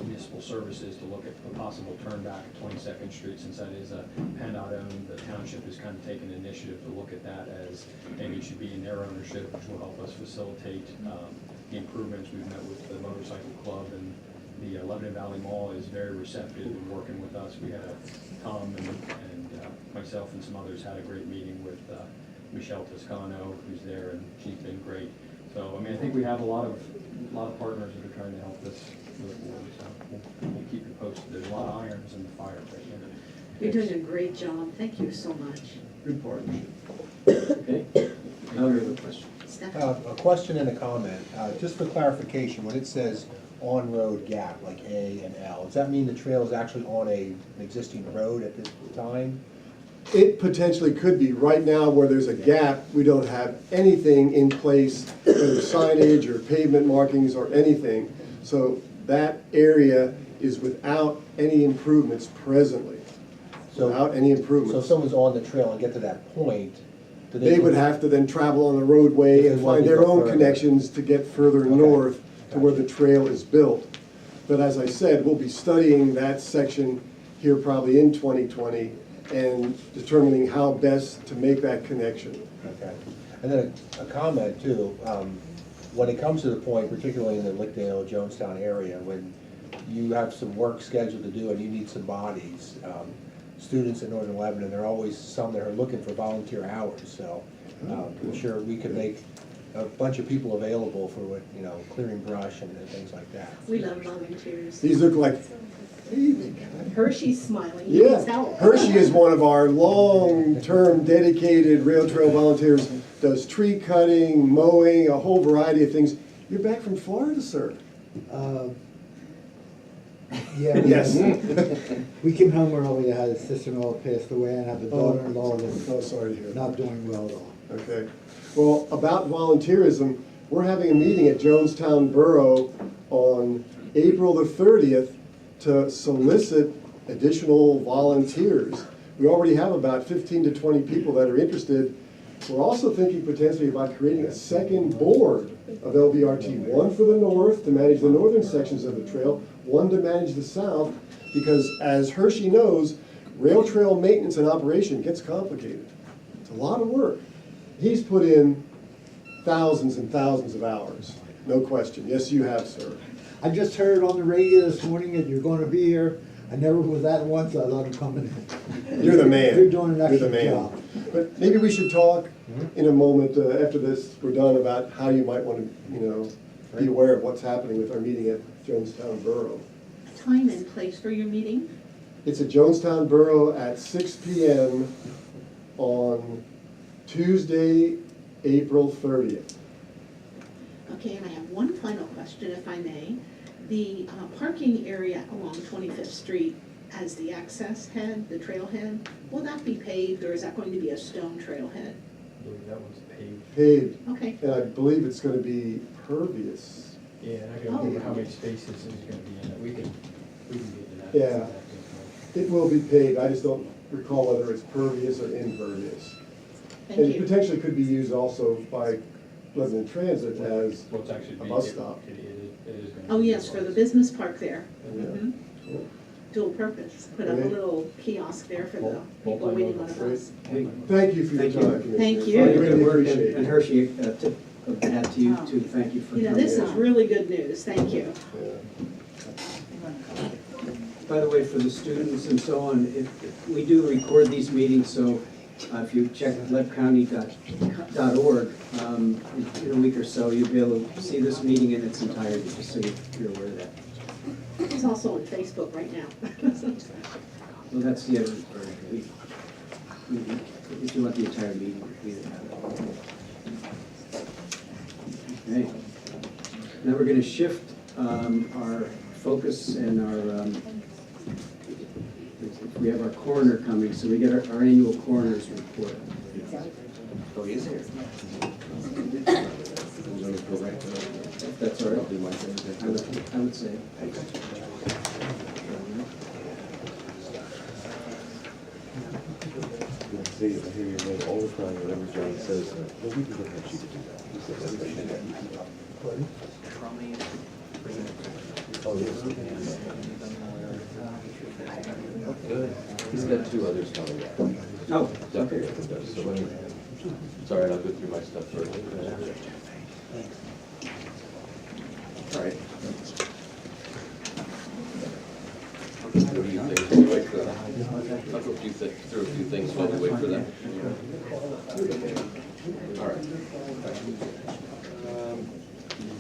H: Municipal Services to look at a possible turn back at 22nd Street, since that is a PennDOT owned. The township has kind of taken initiative to look at that as maybe it should be in their ownership, which will help us facilitate the improvements. We've met with the motorcycle club, and the Lebanon Valley Mall is very receptive in working with us. We had Tom and myself and some others had a great meeting with Michelle Toscano, who's there, and she's been great. So, I mean, I think we have a lot of partners that are trying to help us move forward, so we'll keep you posted. There's a lot of irons in the fire right now.
D: You're doing a great job, thank you so much.
I: Good partnership.
A: Okay. Now we have a question.
D: Stephanie?
J: A question and a comment. Just for clarification, when it says on-road gap, like A and L, does that mean the trail is actually on an existing road at this time?
I: It potentially could be. Right now, where there's a gap, we don't have anything in place, whether signage or pavement markings or anything. So that area is without any improvements presently. Without any
J: So if
I: improvements.
J: someone's on the trail and get to that point,
I: They would have to then travel on the roadway
J: If they
I: and
J: want
I: find
J: to
I: their
J: go
I: own
J: further.
I: connections to get further
J: Okay.
I: north to where the trail is built. But as I said, we'll be studying that section here probably in 2020 and determining how best to make that connection.
J: Okay. And then a comment too, when it comes to the point, particularly in the Lickdale, Jonestown area, when you have some work scheduled to do and you need some bodies, students in northern Lebanon, there are always some that are looking for volunteer hours, so I'm sure we could make a bunch of people available for what, you know, clearing brush and things like that.
D: We love volunteers.
I: These look like,
D: Hershey's smiling, you
I: yeah,
D: can tell.
I: Hershey is one of our long-term dedicated rail trail volunteers, does tree cutting, mowing, a whole variety of things. You're back from Florida, sir?
K: Yeah.
I: Yes.
K: We came home early, I had a sister-in-law passed away, and I have a daughter-in-law that's
I: Oh, sorry to hear that.
K: not doing well at all.
I: Okay. Well, about volunteerism, we're having a meeting at Jonestown Borough on April the 30th to solicit additional volunteers. We already have about 15 to 20 people that are interested. We're also thinking potentially about creating a second board of LVRT, one for the north to manage the northern sections of the trail, one to manage the south, because as Hershey knows, rail trail maintenance and operation gets complicated. It's a lot of work. He's put in thousands and thousands of hours, no question. Yes, you have, sir.
K: I just heard on the radio this morning that you're gonna be here. I never was at one, so I thought I'm coming in.
I: You're the man.
K: You're doing an
I: You're the
K: excellent
I: man.
K: job.
I: But maybe we should talk in a moment after this we're done about how you might want to, you know, be aware of what's happening with our meeting at Jonestown Borough.
D: Time and place for your meeting?
I: It's at Jonestown Borough at 6 p.m. on Tuesday, April 30th.
D: Okay, and I have one final question, if I may. The parking area along 25th Street as the access head, the trailhead, will that be paved or is that going to be a stone trailhead?
H: I believe that one's paved.
I: Paved,
D: Okay,
I: and I believe it's going to be pervious.
H: Yeah, and I can remember how many spaces is gonna be in it, we can get into that.
I: Yeah. It will be paved, I just don't recall whether it's pervious or impervious.
D: thank
I: And it
D: you.
I: potentially could be used also by Lebanon Transit as
H: Well, it's actually.
I: a bus stop.
H: It is gonna.
D: Oh,
H: be
D: yes, for the business park there.
I: Yeah.
D: Mhm.
I: Cool.
D: Dual purpose, put up a
I: Okay.
D: little kiosk there for the people
H: Multi-modal.
D: waiting on a
I: Great.
D: bus.
I: Thank you for your
A: Thank you.
I: time, Commissioner.
D: Thank you.
I: I
A: Good
I: really
A: work,
I: appreciate
A: and
I: it.
A: Hershey, tip of the hat to you too, thank you for
D: You know,
A: coming
D: this is
A: in.
D: really good news, thank you.
I: Yeah.
A: By the way, for the students and so on, we do record these meetings, so if you check lebcounty.org, in a week or so, you'll be able to see this meeting in its entirety, just so you're aware of that.
D: It's also on Facebook right now.
A: Well, that's the other version. If you want the entire meeting, we have it. Okay. Now we're going to shift our focus and our, we have our coroner coming, so we get our annual coroner's report. Oh, he is here. If that's all right. I would say.
B: See, I hear your name all the time, whenever John says, well, we can get that sheet to do that. He says everything. Oh, yes. Good. He's got two others coming up.
A: Oh,
B: Definitely,
A: okay.
B: so let me, it's all right, I'll go through my stuff first. All right. What do you think? Can you wait for that? I'll go through a few things while we wait for that. All right.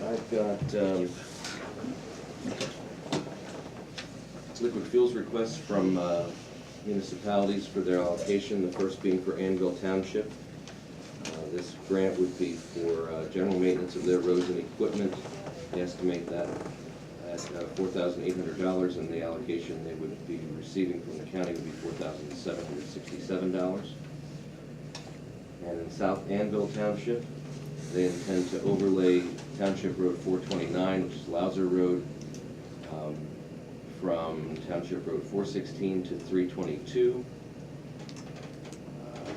B: I've got liquid fuels requests from municipalities for their allocation, the first being for Annville Township. This grant would be for general maintenance of their roads and equipment. They estimate that at $4,800, and the allocation they would be receiving from the county would be $4,767. And in South Annville Township, they intend to overlay Township Road 429, which is Louser Road, from Township Road 416 to 322,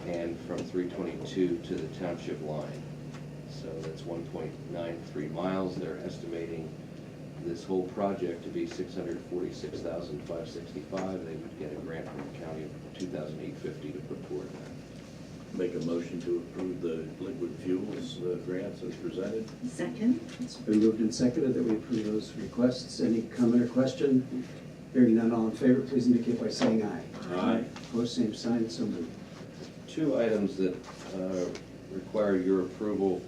B: and from 322 to the township line. So that's 1.93 miles. They're estimating this whole project to be $646,565, they would get a grant from the county of $2,850 to put toward that.
C: Make a motion to approve the liquid fuels grants as presented.
D: Second?
A: It's been moved and seconded that we approve those requests. Any comment or question? Hearing none, all in favor, please indicate by saying aye.
C: Aye.
A: Opposed, same sign, so moved.
B: Two items that require your approval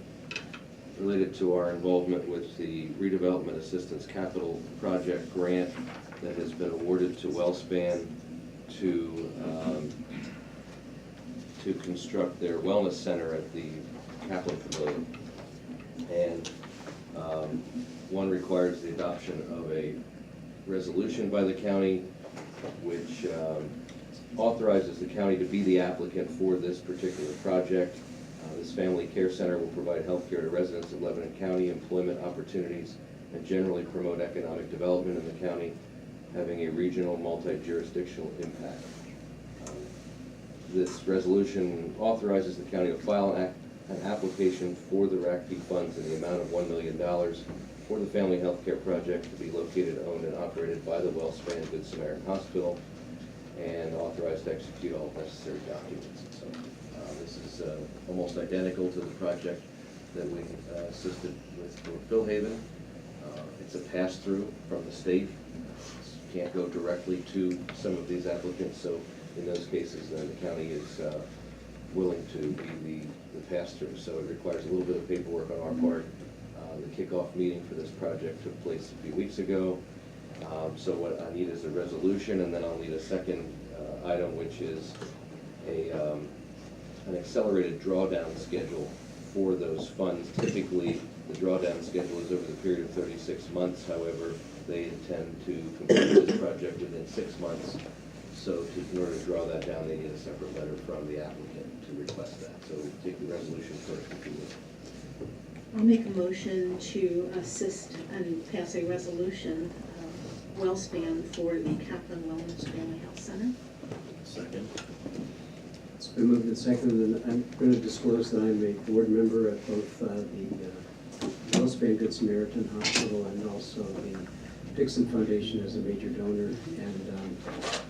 B: related to our involvement with the Redevelopment Assistance Capital Project grant that has been awarded to Wellspan to construct their wellness center at the Kaplan Pavilion. And one requires the adoption of a resolution by the county which authorizes the county to be the applicant for this particular project. This family care center will provide health care to residents of Lebanon County, employment opportunities, and generally promote economic development in the county, having a regional multi-jurisdictional impact. This resolution authorizes the county to file an application for the RACP funds in the amount of $1 million for the family health care project to be located, owned, and operated by the Wellspan Good Samaritan Hospital, and authorized to execute all necessary documents. So this is almost identical to the project that we assisted with for Philhaven. It's a pass-through from the state. Can't go directly to some of these applicants, so in those cases, then the county is willing to be the pass-through. So it requires a little bit of paperwork on our part. The kickoff meeting for this project took place a few weeks ago. So what I need is a resolution, and then I'll need a second item, which is an accelerated drawdown schedule for those funds. Typically, the drawdown schedule is over the period of 36 months. However, they intend to complete this project within 6 months. So in order to draw that down, they need a separate letter from the applicant to request that. So we'll take the resolution first, if you will.
D: I'll make a motion to assist and pass a resolution, Wellspan for the Kaplan Wellness Family Health Center.
C: Second.
A: It's been moved and seconded, and I'm going to disclose that I'm a board member at both the Wellspan Good Samaritan Hospital and also the Dixon Foundation as a major donor, and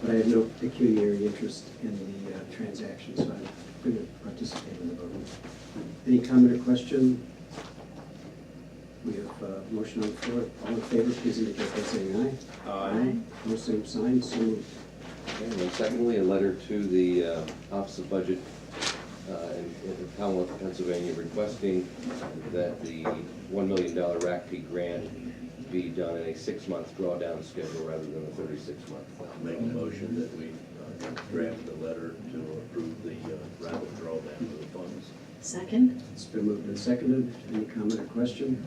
A: but I have no pecuniary interest in the transaction, so I'm going to participate in the vote. Any comment or question? We have a motion on the floor. All in favor, please indicate by saying aye.
C: Aye.
A: No same sign, so moved.
B: Okay, and then secondly, a letter to the Office of Budget in the Commonwealth of Pennsylvania requesting that the $1 million RACP grant be done in a 6-month drawdown schedule rather than a 36-month.
C: Make a motion that we draft a letter to approve the rapid drawdown of the funds.
D: Second?
A: It's been moved and seconded. Any comment or question?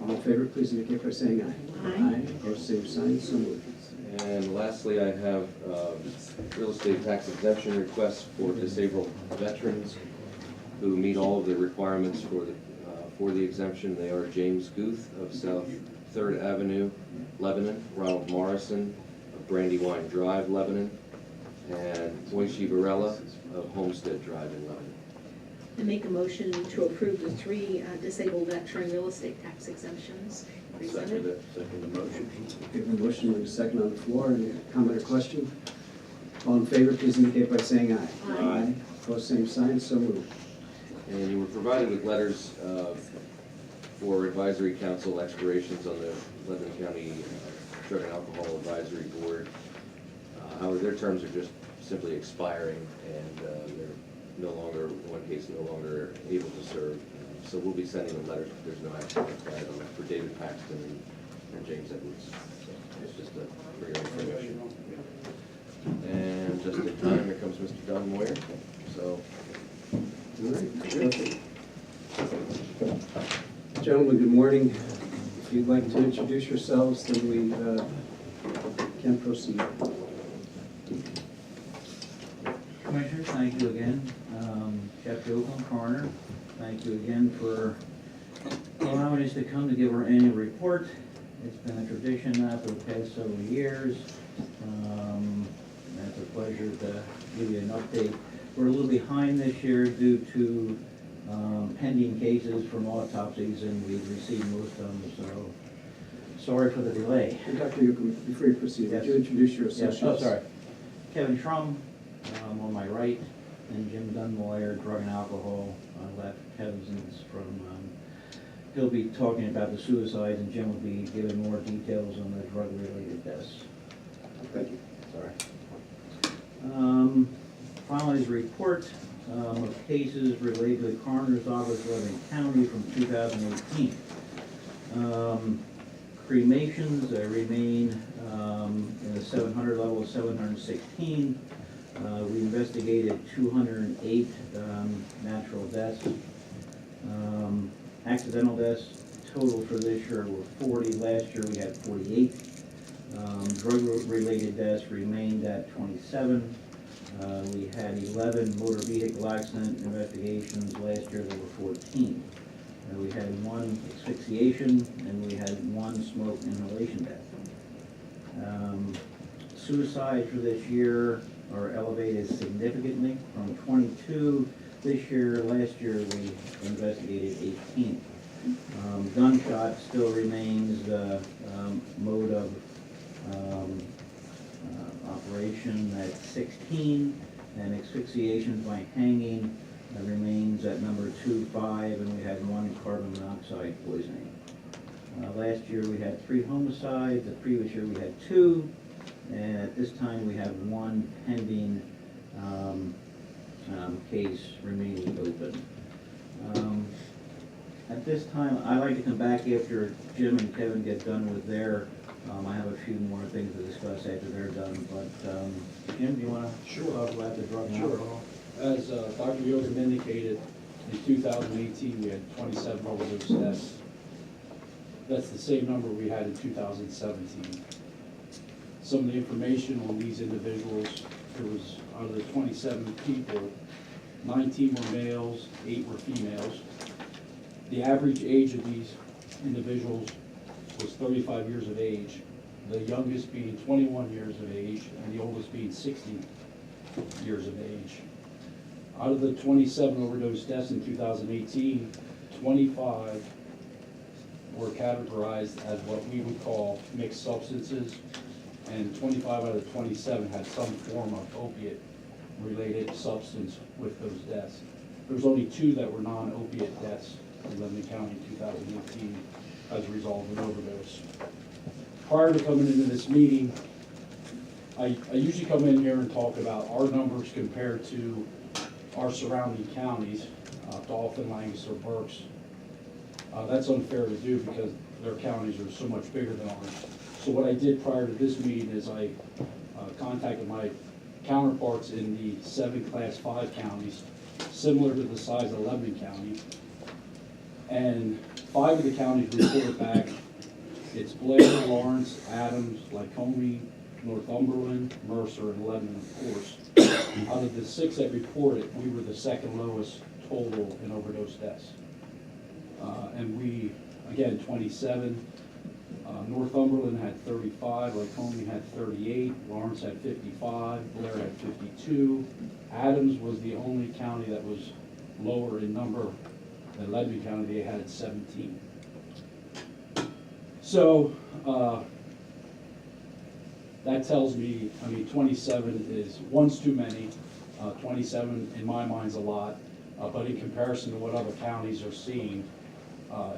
A: All in favor, please indicate by saying aye.
D: Aye.
A: Opposed, same sign, so moved.
B: And lastly, I have real estate tax exemption requests for disabled veterans who meet all of the requirements for the exemption. They are James Guth of South 3rd Avenue, Lebanon, Ronald Morrison of Brandywine Drive, Lebanon, and Moishi Varela of Homestead Drive in Lebanon.
D: I make a motion to approve the 3 disabled veteran real estate tax exemptions presented.
C: Second the motion.
A: We have a motion and a second on the floor. Any comment or question? All in favor, please indicate by saying aye.
D: Aye.
A: Opposed, same sign, so moved.
B: And you were provided with letters for advisory council expirations on the Lebanon County Drug and Alcohol Advisory Board. However, their terms are just simply expiring, and they're no longer, in one case, no longer able to serve. So we'll be sending them letters, but there's no action required on that for David Paxton and James Edwards. So it's just for your information. And just in time, here comes Mr. Don Moyer. So.
A: All right. Gentlemen, good morning. If you'd like to introduce yourselves, then we can proceed.
L: Commissioners, thank you again. Jeff Jokel, coroner, thank you again for allowing us to come to give our annual report. It's been a tradition now for the past several years. It's a pleasure to give you an update. We're a little behind this year due to pending cases from autopsies, and we've received most of them, Sorry for the delay.
A: And Dr. Yocum, before you proceed, would you introduce your
L: Yes,
A: associates?
L: oh, sorry. Kevin Trum, on my right, and Jim Dunmoyer, drug and alcohol, left. Kevin's from, he'll be talking about the suicides, and Jim will be giving more details on the drug-related deaths.
A: Thank you.
L: Sorry. Finally, his report of cases related to the coroner's office, Lebanon County from 2018. Cremations remain in the 700 level of 716. We investigated 208 natural deaths. Accidental deaths total for this year were 40. Last year we had 48. Drug-related deaths remained at 27. We had 11 motor vehicle accident investigations. Last year there were 14. We had 1 asphyxiation, and we had 1 smoke inhalation death. Suicides for this year are elevated significantly from 22 this year. Last year we investigated 18. Gunshot still remains the mode of operation at 16, and asphyxiation by hanging remains at number 2-5, and we had 1 carbon monoxide poisoning. Last year we had 3 homicides. The previous year we had 2, and at this time we have 1 pending case remaining open. At this time, I'd like to come back after Jim and Kevin get done with their, I have a few more things to discuss after they're done, but Jim, do you want to talk about the drug and alcohol?
M: As Dr. Yocum indicated, in 2018, we had 27 overdose deaths. That's the same number we had in 2017. Some of the information on these individuals, there was, out of the 27 people, 19 were males, 8 were females. The average age of these individuals was 35 years of age, the youngest being 21 years of age, and the oldest being 60 years of age. Out of the 27 overdose deaths in 2018, 25 were categorized as what we would call mixed substances, and 25 out of the 27 had some form of opiate-related substance with those deaths. There was only 2 that were non-opiate deaths in Lebanon County in 2018 as a result of an overdose. Prior to coming into this meeting, I usually come in here and talk about our numbers compared to our surrounding counties, Dauphin, Lancaster, Berks. That's unfair to do because their counties are so much bigger than ours. So what I did prior to this meeting is I contacted my counterparts in the 7 Class 5 counties, similar to the size of Lebanon County. And 5 of the counties reported back. It's Blair, Lawrence, Adams, Lycoming, Northumberland, Mercer, and Lebanon, of course. Out of the 6 that reported, we were the second lowest total in overdose deaths. And we, again, 27. Northumberland had 35, Lycoming had 38, Lawrence had 55, Blair had 52. Adams was the only county that was lower in number than Lebanon County. They had 17. So that tells me, 27 is, one's too many. 27 in my mind is a lot, but in comparison to what other counties are seeing,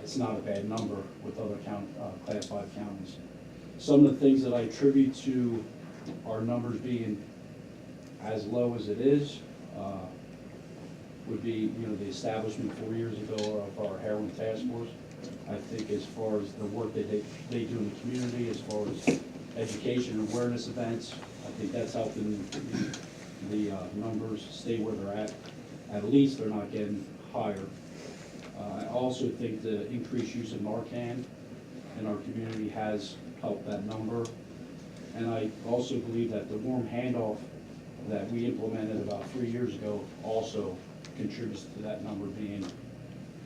M: it's not a bad number with other Class 5 counties. Some of the things that I attribute to our numbers being as low as it is would be, the establishment 4 years ago of our heroin task force. I think as far as the work that they do in the community, as far as education and awareness events, I think that's helping the numbers stay where they're at. At least they're not getting higher. I also think the increased use of Narcan in our community has helped that number. And I also believe that the warm handoff that we implemented about 3 years ago also contributes to that number being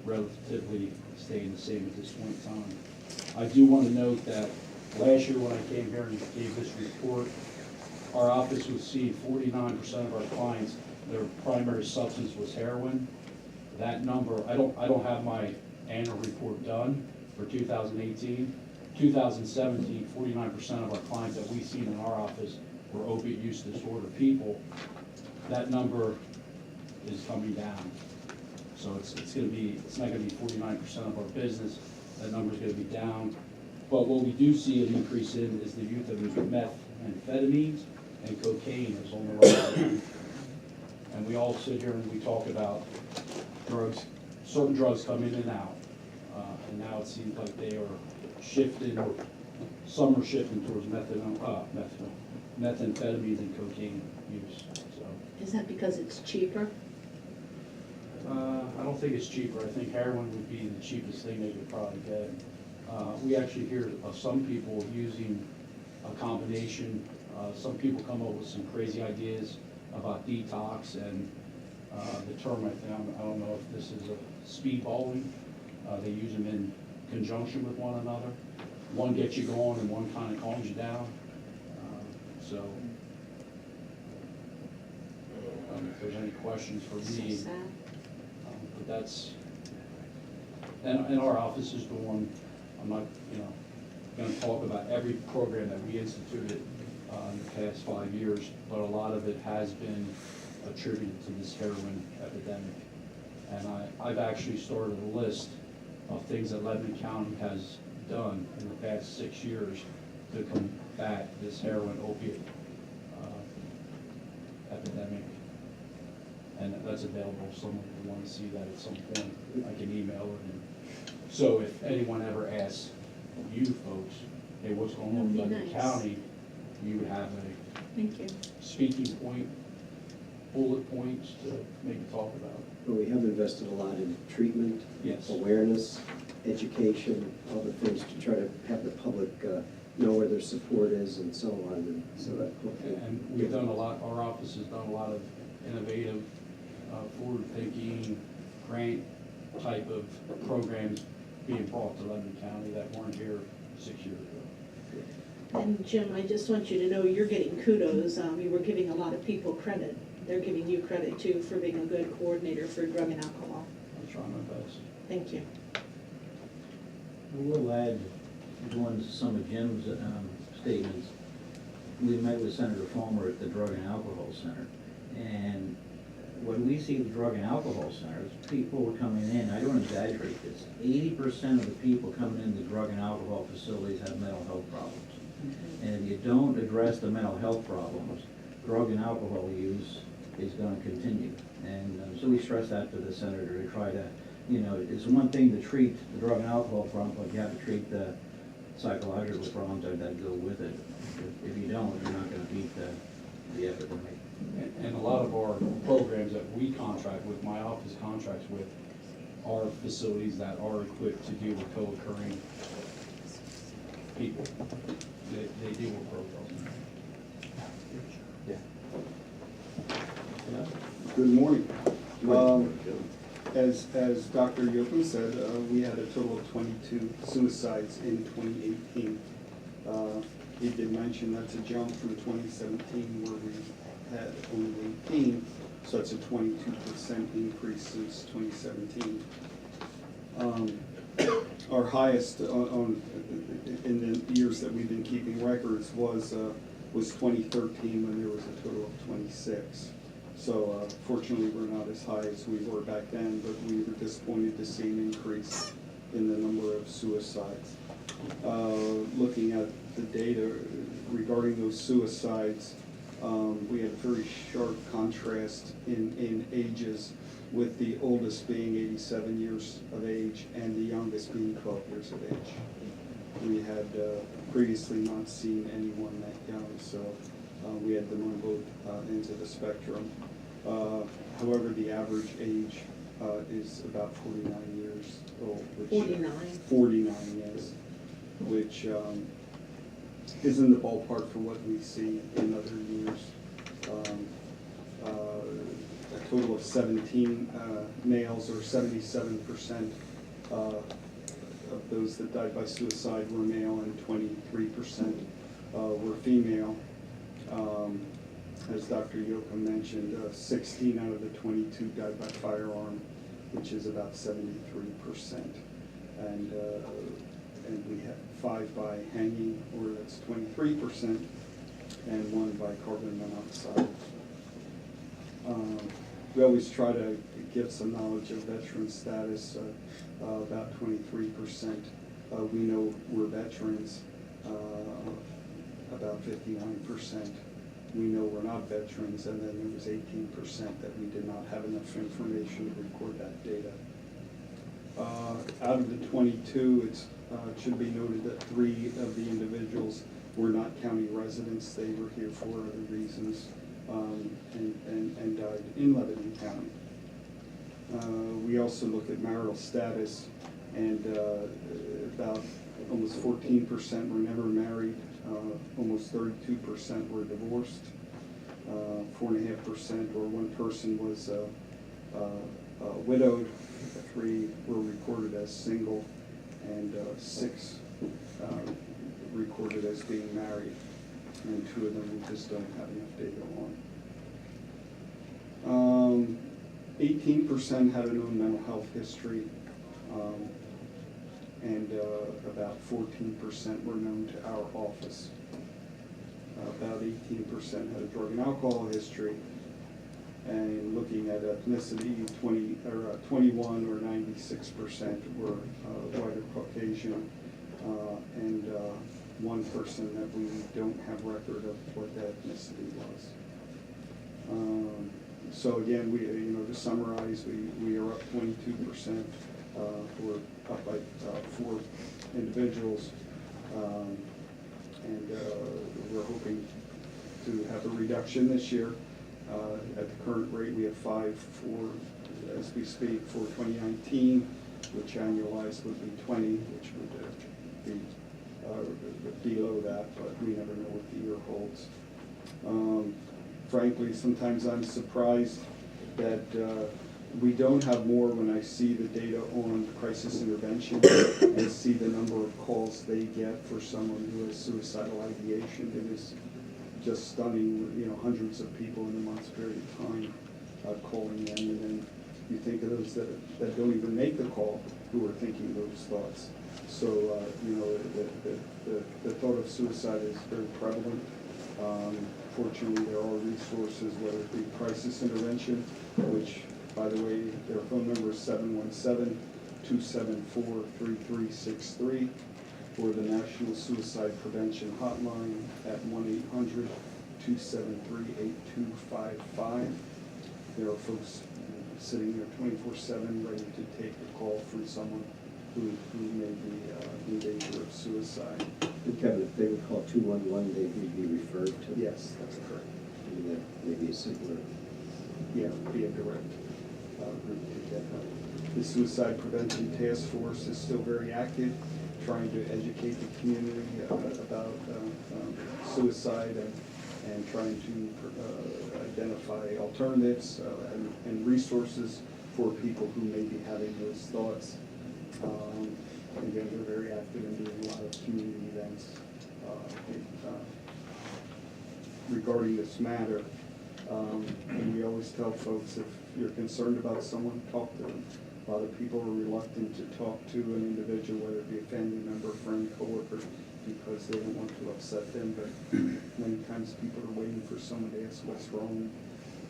M: relatively staying the same at this point in time. I do want to note that last year when I came here and gave this report, our office was seeing 49% of our clients, their primary substance was heroin. That number, I don't have my annual report done for 2018. 2017, 49% of our clients that we've seen in our office were opiate use disorder people. That number is coming down. So it's not gonna be 49% of our business. That number's gonna be down. But what we do see an increase in is the youth that use methamphetamines and cocaine is on the rise. And we all sit here and we talk about drugs, certain drugs come in and out. And now it seems like they are shifting, or some are shifting towards methamphetamines and cocaine use, so.
D: Is that because it's cheaper?
M: I don't think it's cheaper. I think heroin would be the cheapest thing they could probably get. We actually hear of some people using a combination. Some people come up with some crazy ideas about detox and the term, I don't know if this is a speedballing. They use them in conjunction with one another. One gets you going and one kind of calms you down. So if there's any questions for me,
D: So sad.
M: but that's, and our office is doing, I'm not, gonna talk about every program that we instituted in the past 5 years, but a lot of it has been attributed to this heroin epidemic. And I've actually started a list of things that Lebanon County has done in the past 6 years to combat this heroin opiate epidemic. And that's available if someone would want to see that at some point. I can email it. And so if anyone ever asks you folks, hey, what's going on in Lebanon County, you would have a
D: Thank you.
M: speaking point, bullet points to maybe talk about.
A: Well, we have invested a lot in treatment,
M: Yes.
A: awareness, education, all the things to try to have the public know where their support is and so on, and so that hopefully.
M: And we've done a lot, our office has done a lot of innovative, forward-thinking, grant type of programs being brought to Lebanon County that weren't here 6 years ago.
D: And Jim, I just want you to know you're getting kudos. You were giving a lot of people credit. They're giving you credit too for being a good coordinator for drug and alcohol.
M: I'm trying my best.
D: Thank you.
L: I will add, going to some of Jim's statements, we met with Senator Fulmer at the Drug and Alcohol Center. And when we see the Drug and Alcohol Centers, people were coming in, I don't exaggerate this, 80% of the people coming in the drug and alcohol facilities have mental health problems. And if you don't address the mental health problems, drug and alcohol use is going to continue. And so we stress that to the senator to try to, it's one thing to treat the drug and alcohol problem, but you have to treat the psychological problems that go with it. If you don't, you're not going to beat the epidemic.
M: And a lot of our programs that we contract with, my office contracts with, are facilities that are equipped to deal with co-occurring people. They deal with programs.
N: Good morning. As Dr. Yocum said, we had a total of 22 suicides in 2018. He did mention that's a jump from 2017 where we had only 18, so that's a 22% increase since 2017. Our highest in the years that we've been keeping records was 2013 when there was a total of 26. So fortunately, we're not as high as we were back then, but we were disappointed to see an increase in the number of suicides. Looking at the data regarding those suicides, we had very sharp contrast in ages, with the oldest being 87 years of age and the youngest being 12 years of age. We had previously not seen anyone that young, so we had them on both ends of the spectrum. However, the average age is about 49 years old. Which,
D: 49?
N: 49, yes. Which is in the ballpark for what we see in other years. A total of 17 males, or 77% of those that died by suicide were male, and 23% were female. As Dr. Yocum mentioned, 16 out of the 22 died by firearm, which is about 73%. And and we have 5 by hanging, or that's 23%, and 1 by carbon monoxide. We always try to give some knowledge of veteran status, about 23%. We know we're veterans, about 59%. We know we're not veterans, and then there was 18% that we did not have enough information to record that data. Out of the 22, it should be noted that 3 of the individuals were not county residents. They were here for other reasons, and died in Lebanon County. We also look at marital status, and about almost 14% were never married, almost 32% were divorced, 4.5% or 1 person was widowed, 3 were recorded as single, and 6 recorded as being married, and 2 of them we just don't have enough data on. 18% had a known mental health history, and about 14% were known to our office. About 18% had a drug and alcohol history, and looking at ethnicity, 21 or 96% were white or Caucasian, and 1 person that we don't have record of what that ethnicity was. So again, we, to summarize, we are up 22%. We're up by 4 individuals, and we're hoping to have a reduction this year. At the current rate, we have 5 as we speak, for 2019, which annualized would be 20, which would be below that, but we never know what the year holds. Frankly, sometimes I'm surprised that we don't have more when I see the data on crisis intervention and see the number of calls they get for someone who has suicidal ideation. It is just stunning, hundreds of people in a month's period of time calling in, and then you think of those that don't even make the call who are thinking those thoughts. So, the thought of suicide is very prevalent. Fortunately, there are resources, whether it be crisis intervention, which, by the way, their phone number is 717-274-3363, or the National Suicide Prevention Hotline at 1-800-273-8255. There are folks sitting there 24/7 ready to take a call from someone who may be in danger of suicide.
A: Kevin, if they would call 211, they would be referred to?
N: Yes, that's correct.
A: Maybe that may be a simpler.
N: Yeah, be a direct route to get help. The Suicide Prevention Task Force is still very active, trying to educate the community about suicide and trying to identify alternatives and resources for people who may be having those thoughts. Again, they're very active in doing a lot of community events regarding this matter. And we always tell folks, if you're concerned about someone, talk to them. A lot of people are reluctant to talk to an individual, whether it be a family member, friend, coworker, because they don't want to upset them. But many times people are waiting for someone to ask what's wrong,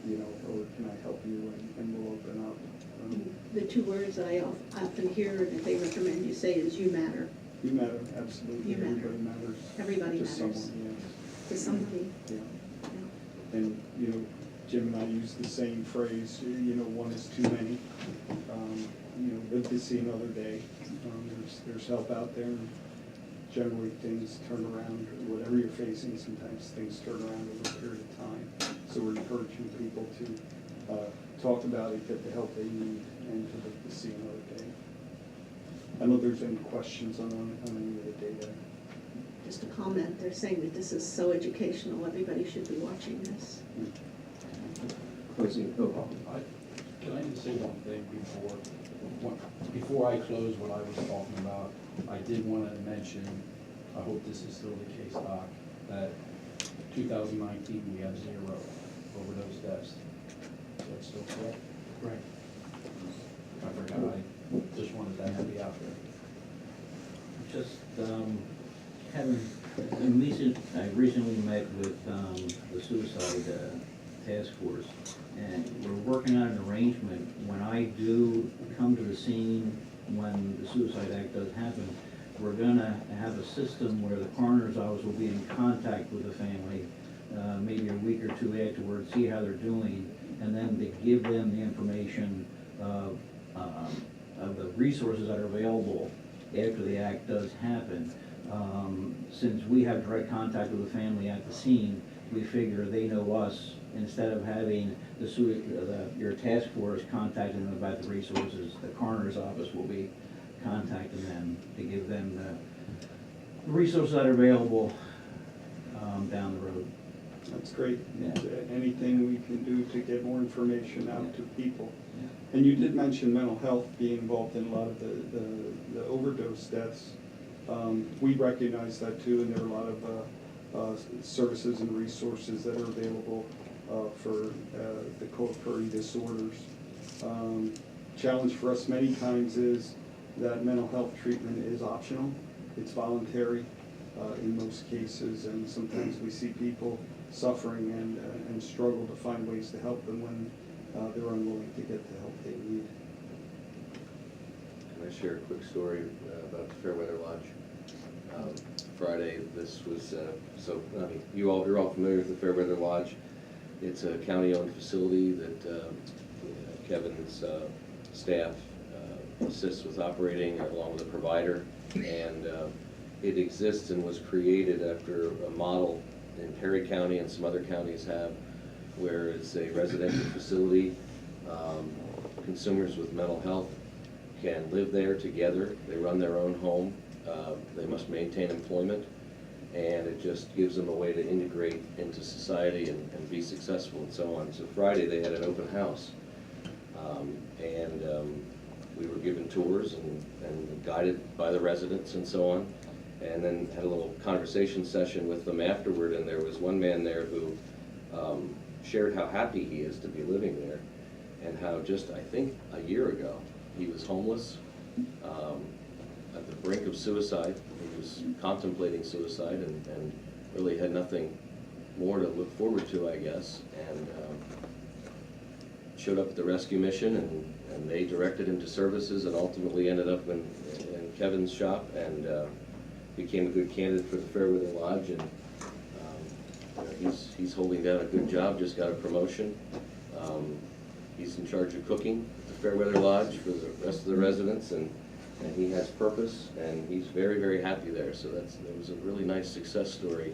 N: or can I help you, and we'll open up.
D: The 2 words that I often hear that they recommend you say is "you matter."
N: You matter, absolutely.
D: You matter.
N: Everybody matters.
D: Everybody
N: to
D: matters.
N: Someone,
D: To somebody.
N: yeah. And, Jim and I use the same phrase, one is too many. Good to see another day. There's help out there, and generally things turn around. Whatever you're facing, sometimes things turn around over a period of time. So we're encouraging people to talk about it, get the help they need, and to look to see another day. I don't know if there's any questions on any of the data.
D: Just a comment, they're saying that this is so educational, everybody should be watching this.
A: Closing.
M: Can I just say one thing before I close what I was talking about? I did want to mention, I hope this is still the case, Doc, that 2019 we have 0 overdose deaths. That's still correct? Right. I forgot, I just wanted that to be out there.
L: just, Kevin, I recently met with the suicide task force, and we're working on an arrangement. When I do come to the scene, when the suicide act does happen, we're gonna have a system where the coroner's office will be in contact with the family, maybe a week or two afterwards, see how they're doing, and then to give them the information of the resources that are available after the act does happen. Since we have direct contact with the family at the scene, we figure they know us, instead of having your task force contacting them about the resources, the coroner's office will be contacting them to give them the resources that are available down the road.
N: That's great.
L: Yeah.
N: Anything we can do to get more information out to people.
L: Yeah.
N: And you did mention mental health being involved in a lot of the overdose deaths. We recognize that too, and there are a lot of services and resources that are available for the co-occurring disorders. Challenge for us many times is that mental health treatment is optional. It's voluntary in most cases, and sometimes we see people suffering and struggle to find ways to help them when they're unwilling to get the help they need.
C: Can I share a quick story about the Fairweather Lodge? Friday, this was, you're all familiar with the Fairweather Lodge. It's a county-owned facility that Kevin's staff assists with operating along with a provider. And it exists and was created after a model in Perry County and some other counties have, where it's a residential facility. Consumers with mental health can live there together. They run their own home. They must maintain employment, and it just gives them a way to integrate into society and be successful and so on. So Friday they had an open house, and we were given tours and guided by the residents and so on, and then had a little conversation session with them afterward. And there was one man there who shared how happy he is to be living there, and how just, I think, a year ago he was homeless, at the brink of suicide. He was contemplating suicide and really had nothing more to look forward to, I guess, and showed up at the rescue mission, and they directed him to services, and ultimately ended up in Kevin's shop, and became a good candidate for the Fairweather Lodge. And he's holding down a good job, just got a promotion. He's in charge of cooking at the Fairweather Lodge for the rest of the residents, and he has purpose, and he's very, very happy there. So that was a really nice success story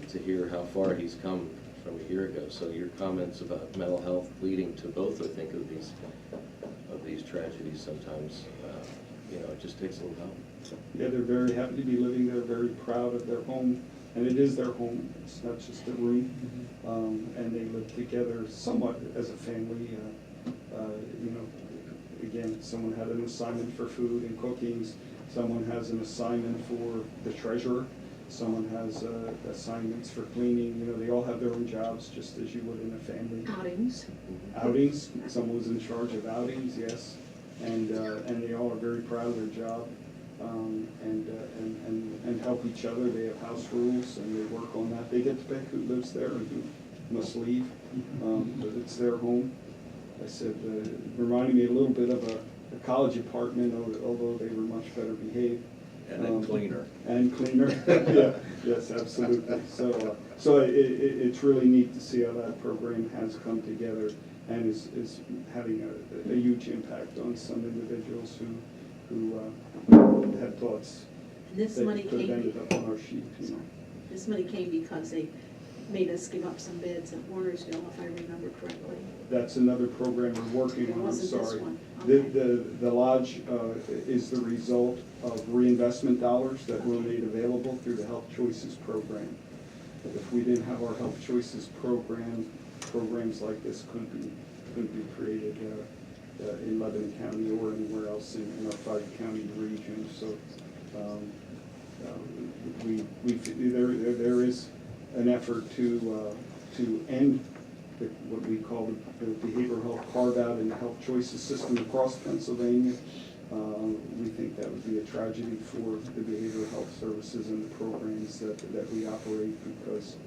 C: to hear how far he's come from a year ago. So your comments about mental health leading to both, I think, of these tragedies sometimes, it just takes a little help.
N: Yeah, they're very happy to be living there, very proud of their home, and it is their home. It's not just a room, and they live together somewhat as a family. Again, someone had an assignment for food and cooking, someone has an assignment for the treasurer, someone has assignments for cleaning. They all have their own jobs, just as you would in a family. Outings, someone was in charge of outings, yes, and they all are very proud of their job, and help each other. They have house rules, and they work on that. They get to pick who lives there and who must leave, but it's their home. I said, reminding me a little bit of a college apartment, although they were much better behaved.
C: And then cleaner.
N: And cleaner, yeah, yes, absolutely. So it's really neat to see how that program has come together and is having a huge impact on some individuals who had thoughts
D: This
N: that
D: money
N: could have
D: came,
N: ended up on our sheet.
D: this money came because they made us give up some beds at Warnersville, if I remember correctly.
N: That's another program we're working on, I'm
D: Wasn't this
N: sorry.
D: one? Okay.
N: The lodge is the result of reinvestment dollars that were made available through the Health Choices program. If we didn't have our Health Choices program, programs like this couldn't be created in Lebanon County or anywhere else in our 5-county region. So there is an effort to end what we call the behavioral health carve-out in the health choices system across Pennsylvania. We think that would be a tragedy for the behavioral health services and the programs that we operate, because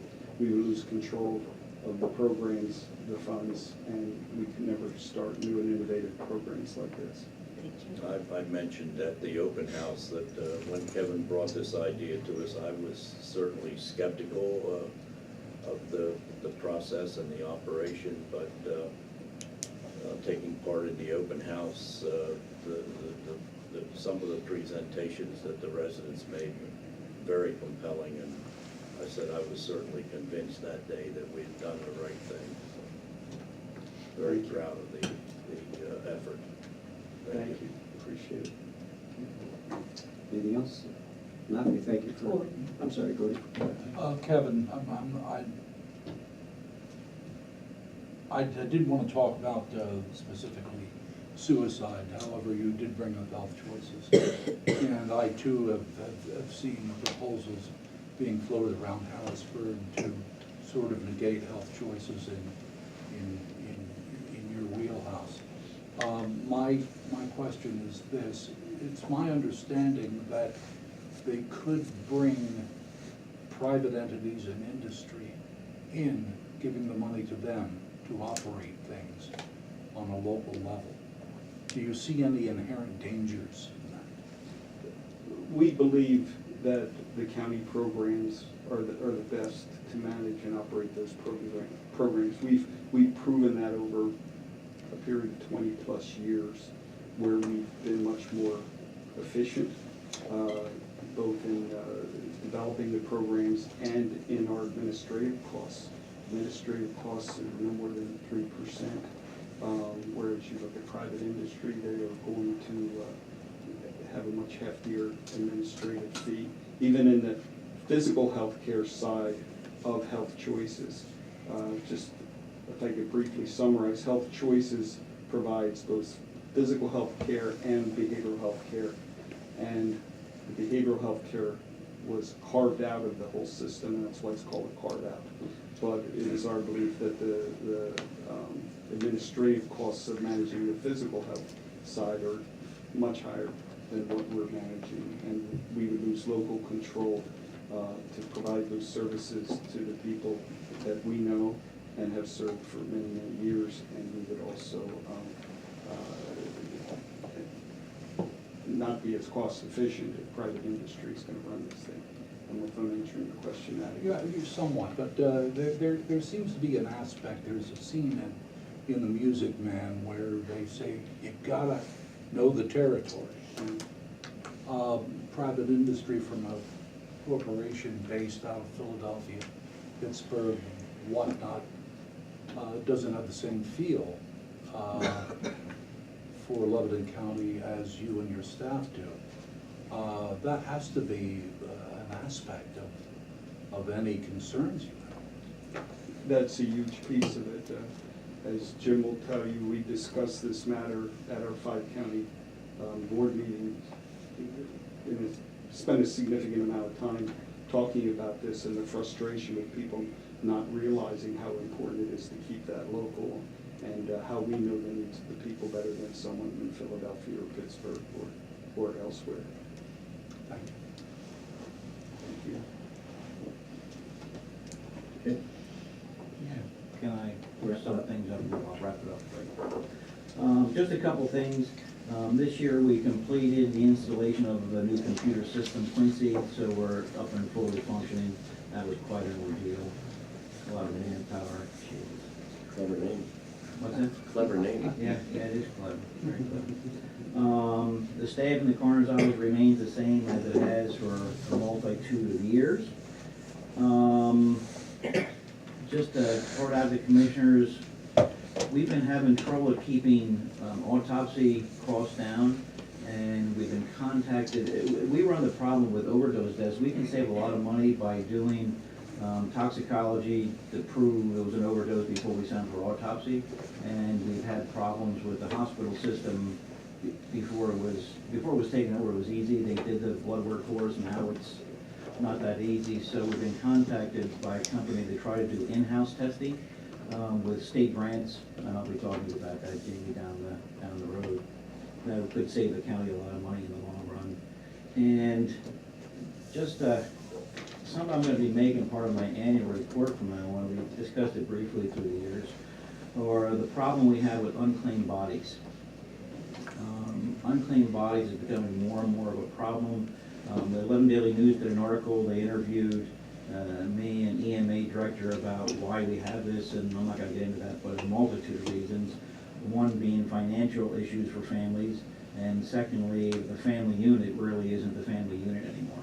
N: we would lose control of the programs, the funds, and we can never start new and innovative programs like this.
B: I mentioned at the open house that when Kevin brought this idea to us, I was certainly skeptical of the process and the operation, but taking part in the open house, some of the presentations that the residents made were very compelling, and I said I was certainly convinced that day that we'd done the right thing. So very proud of the effort.
N: Thank you. Appreciate it.
A: Anything else? Not, we thank you for, I'm sorry, Gordy.
O: Kevin, I didn't want to talk about specifically suicide, however, you did bring up health choices. And I too have seen proposals being floated around Harrisburg to sort of negate health choices in your wheelhouse. My question is this: it's my understanding that they could bring private entities and industry in, giving the money to them to operate things on a local level. Do you see any inherent dangers in that?
N: We believe that the county programs are the best to manage and operate those programs. We've proven that over a period of 20+ years, where we've been much more efficient, both in developing the programs and in our administrative costs. Administrative costs are no more than 3%, whereas you look at private industry, they are going to have a much heftier administrative fee. Even in the physical health care side of health choices, just if I could briefly summarize, health choices provides both physical health care and behavioral health care. And the behavioral health care was carved out of the whole system, and that's why it's called a carve-out. But it is our belief that the administrative costs of managing the physical health side are much higher than what we're managing, and we would lose local control to provide those services to the people that we know and have served for many, many years, and we would also not be as cost efficient if private industry is going to run this thing. And if I'm answering your question adequately.
O: Yeah, somewhat, but there seems to be an aspect, there's a scene in The Music Man where they say, you gotta know the territory. Private industry from a corporation based out of Philadelphia, Pittsburgh, whatnot, doesn't have the same feel for Lebanon County as you and your staff do. That has to be an aspect of any concerns you have.
N: That's a huge piece of it. As Jim will tell you, we discussed this matter at our 5-county board meeting, and spent a significant amount of time talking about this and the frustration of people not realizing how important it is to keep that local, and how we know the needs of the people better than someone in Philadelphia or Pittsburgh or elsewhere.
O: Thank you.
N: Thank you.
L: Yeah, can I wrap some things up? I'll wrap it up right. Just a couple things. This year we completed the installation of the new computer system, Quincy, so we're up and fully functioning. That was quite an ordeal. A lot of manpower.
B: Clever name.
L: What's that?
B: Clever name.
L: Yeah, it is clever, very clever. The staff in the coroner's office remains the same as it has for a multitude of years. Just to report out to the commissioners, we've been having trouble keeping autopsy costs down, and we've been contacted. We run the problem with overdose deaths. We can save a lot of money by doing toxicology to prove it was an overdose before we send for autopsy, and we've had problems with the hospital system. Before it was taken over, it was easy. They did the blood work for us, and now it's not that easy. So we've been contacted by a company to try to do in-house testing with state grants. And I'll be talking to that guy Jamie down the road. that could save the county a lot of money in the long run. And just something I'm gonna be making part of my annual report from now on, we discussed it briefly through the years, or the problem we have with unclaimed bodies. Unclaimed bodies is becoming more and more of a problem. The 11 Daily News did an article, they interviewed me and EMA director about why we have this, and I'm not gonna get into that, but a multitude of reasons. One being financial issues for families, and secondly, the family unit really isn't the family unit anymore.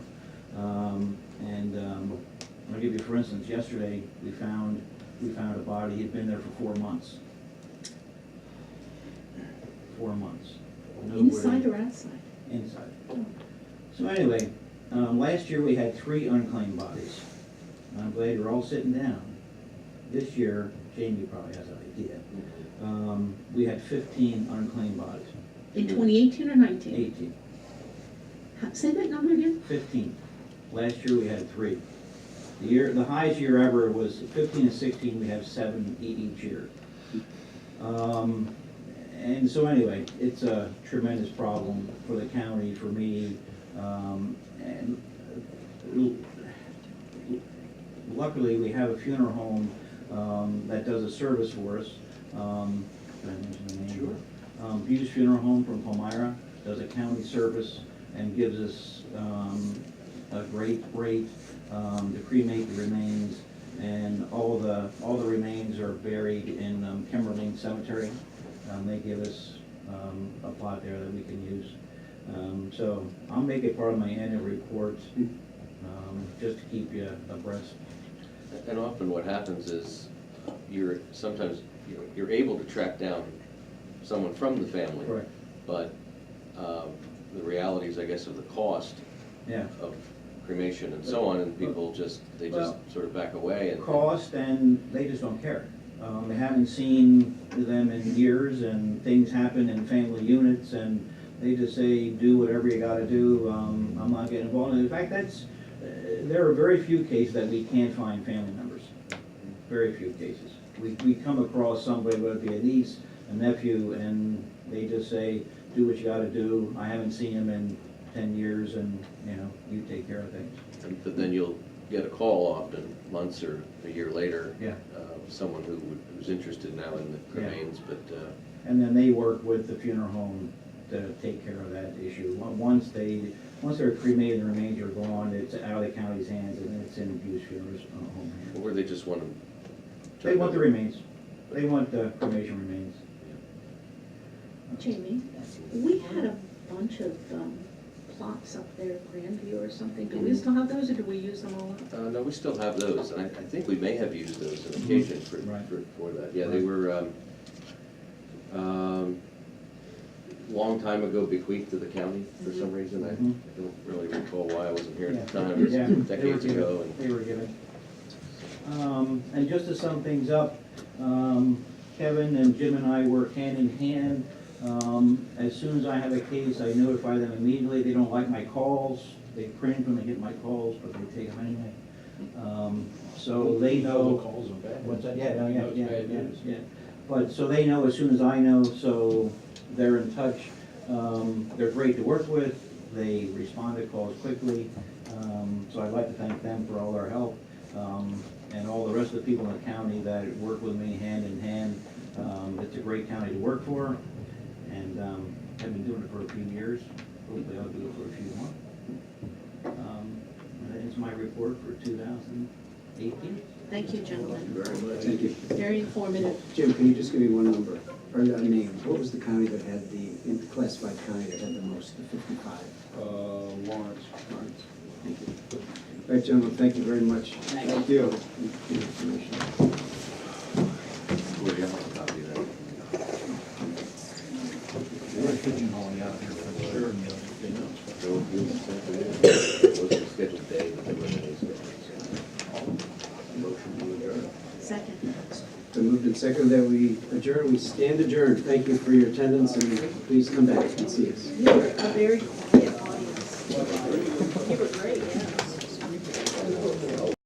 L: I'll give you, for instance, yesterday, we found a body, he'd been there for 4 months. 4 months. Nobody-
D: Inside or outside?
L: Inside. So anyway, last year we had 3 unclaimed bodies. I'm glad you're all sitting down. This year, Jamie probably has an idea, we had 15 unclaimed bodies.
D: In 2018 or 19?
L: 18.
D: Say that number again?
L: 15. Last year we had 3. The highest year ever was 15 and 16, we have 7 each year. And so anyway, it's a tremendous problem for the county, for me, and luckily we have a funeral home that does a service for us. Can I mention the name? Sure. Buse Funeral Home from Palmyra does a county service and gives us a great rate to cremate the remains, and all the remains are buried in Kimberling Cemetery. They give us a plot there that we can use. So I'll make it part of my annual report, just to keep you abreast.
C: And often what happens is you're able to track down someone from the family.
L: Correct.
C: But the realities, I guess, of the cost
L: Yeah.
C: of cremation and so on, and people just sort of back away. And
L: Cost, and they just don't care. They haven't seen them in years, and things happen in family units, and they just say, do whatever you gotta do, I'm not getting involved. And in fact, there are very few cases that we can't find family members. Very few cases. We come across somebody, whether it be a niece, a nephew, and they just say, do what you gotta do. I haven't seen him in 10 years, and you take care of things.
C: But then you'll get a call often, months or a year later.
L: Yeah.
C: Someone who's interested now in the remains, but.
L: And then they work with the funeral home to take care of that issue. Once they're cremated and the remains are gone, it's out of the county's hands, and it's in Buse Funeral Home hands.
C: Or they just want them.
L: They want the remains. They want the cremation remains.
D: Jamie, we had a bunch of plots up there at Grandview or something. Do we still have those, or do we use them all up?
C: No, we still have those, and I think we may have used those on occasion for that. Yeah, they were long time ago bequeathed to the county for some reason. I don't really recall why I wasn't here at the time. It was decades ago.
L: They were given. And just to sum things up, Kevin and Jim and I work hand in hand. As soon as I have a case, I notify them immediately. They don't like my calls. They cringe when they get my calls, but they take them anyway. So they know.
O: The calls are bad.
L: What's that?
O: Yeah.
L: But so they know as soon as I know, so they're in touch. They're great to work with. They respond to calls quickly. So I'd like to thank them for all their help. And all the rest of the people in the county that work with me hand in hand. It's a great county to work for, and I've been doing it for a few years. Hopefully I'll do it for a few more. That is my report for 2018.
D: Thank you, gentlemen.
A: Thank you very much. Thank you.
D: Very informative.
A: Jim, can you just give me one number, or a name? What was the county that had the classified county that had the most, the 55?
N: Lawrence.
A: Lawrence. Thank you. All right, gentlemen, thank you very much. Thank you.
C: Where do you have a copy of that?
O: We're pigeonholing out here for sure.
C: It was a scheduled day, but there wasn't any scheduled. Motion to adjourn.
D: Second.
A: So moved and seconded that we adjourn. We stand adjourned. Thank you for your attendance, and please come back and see us.
D: You were a very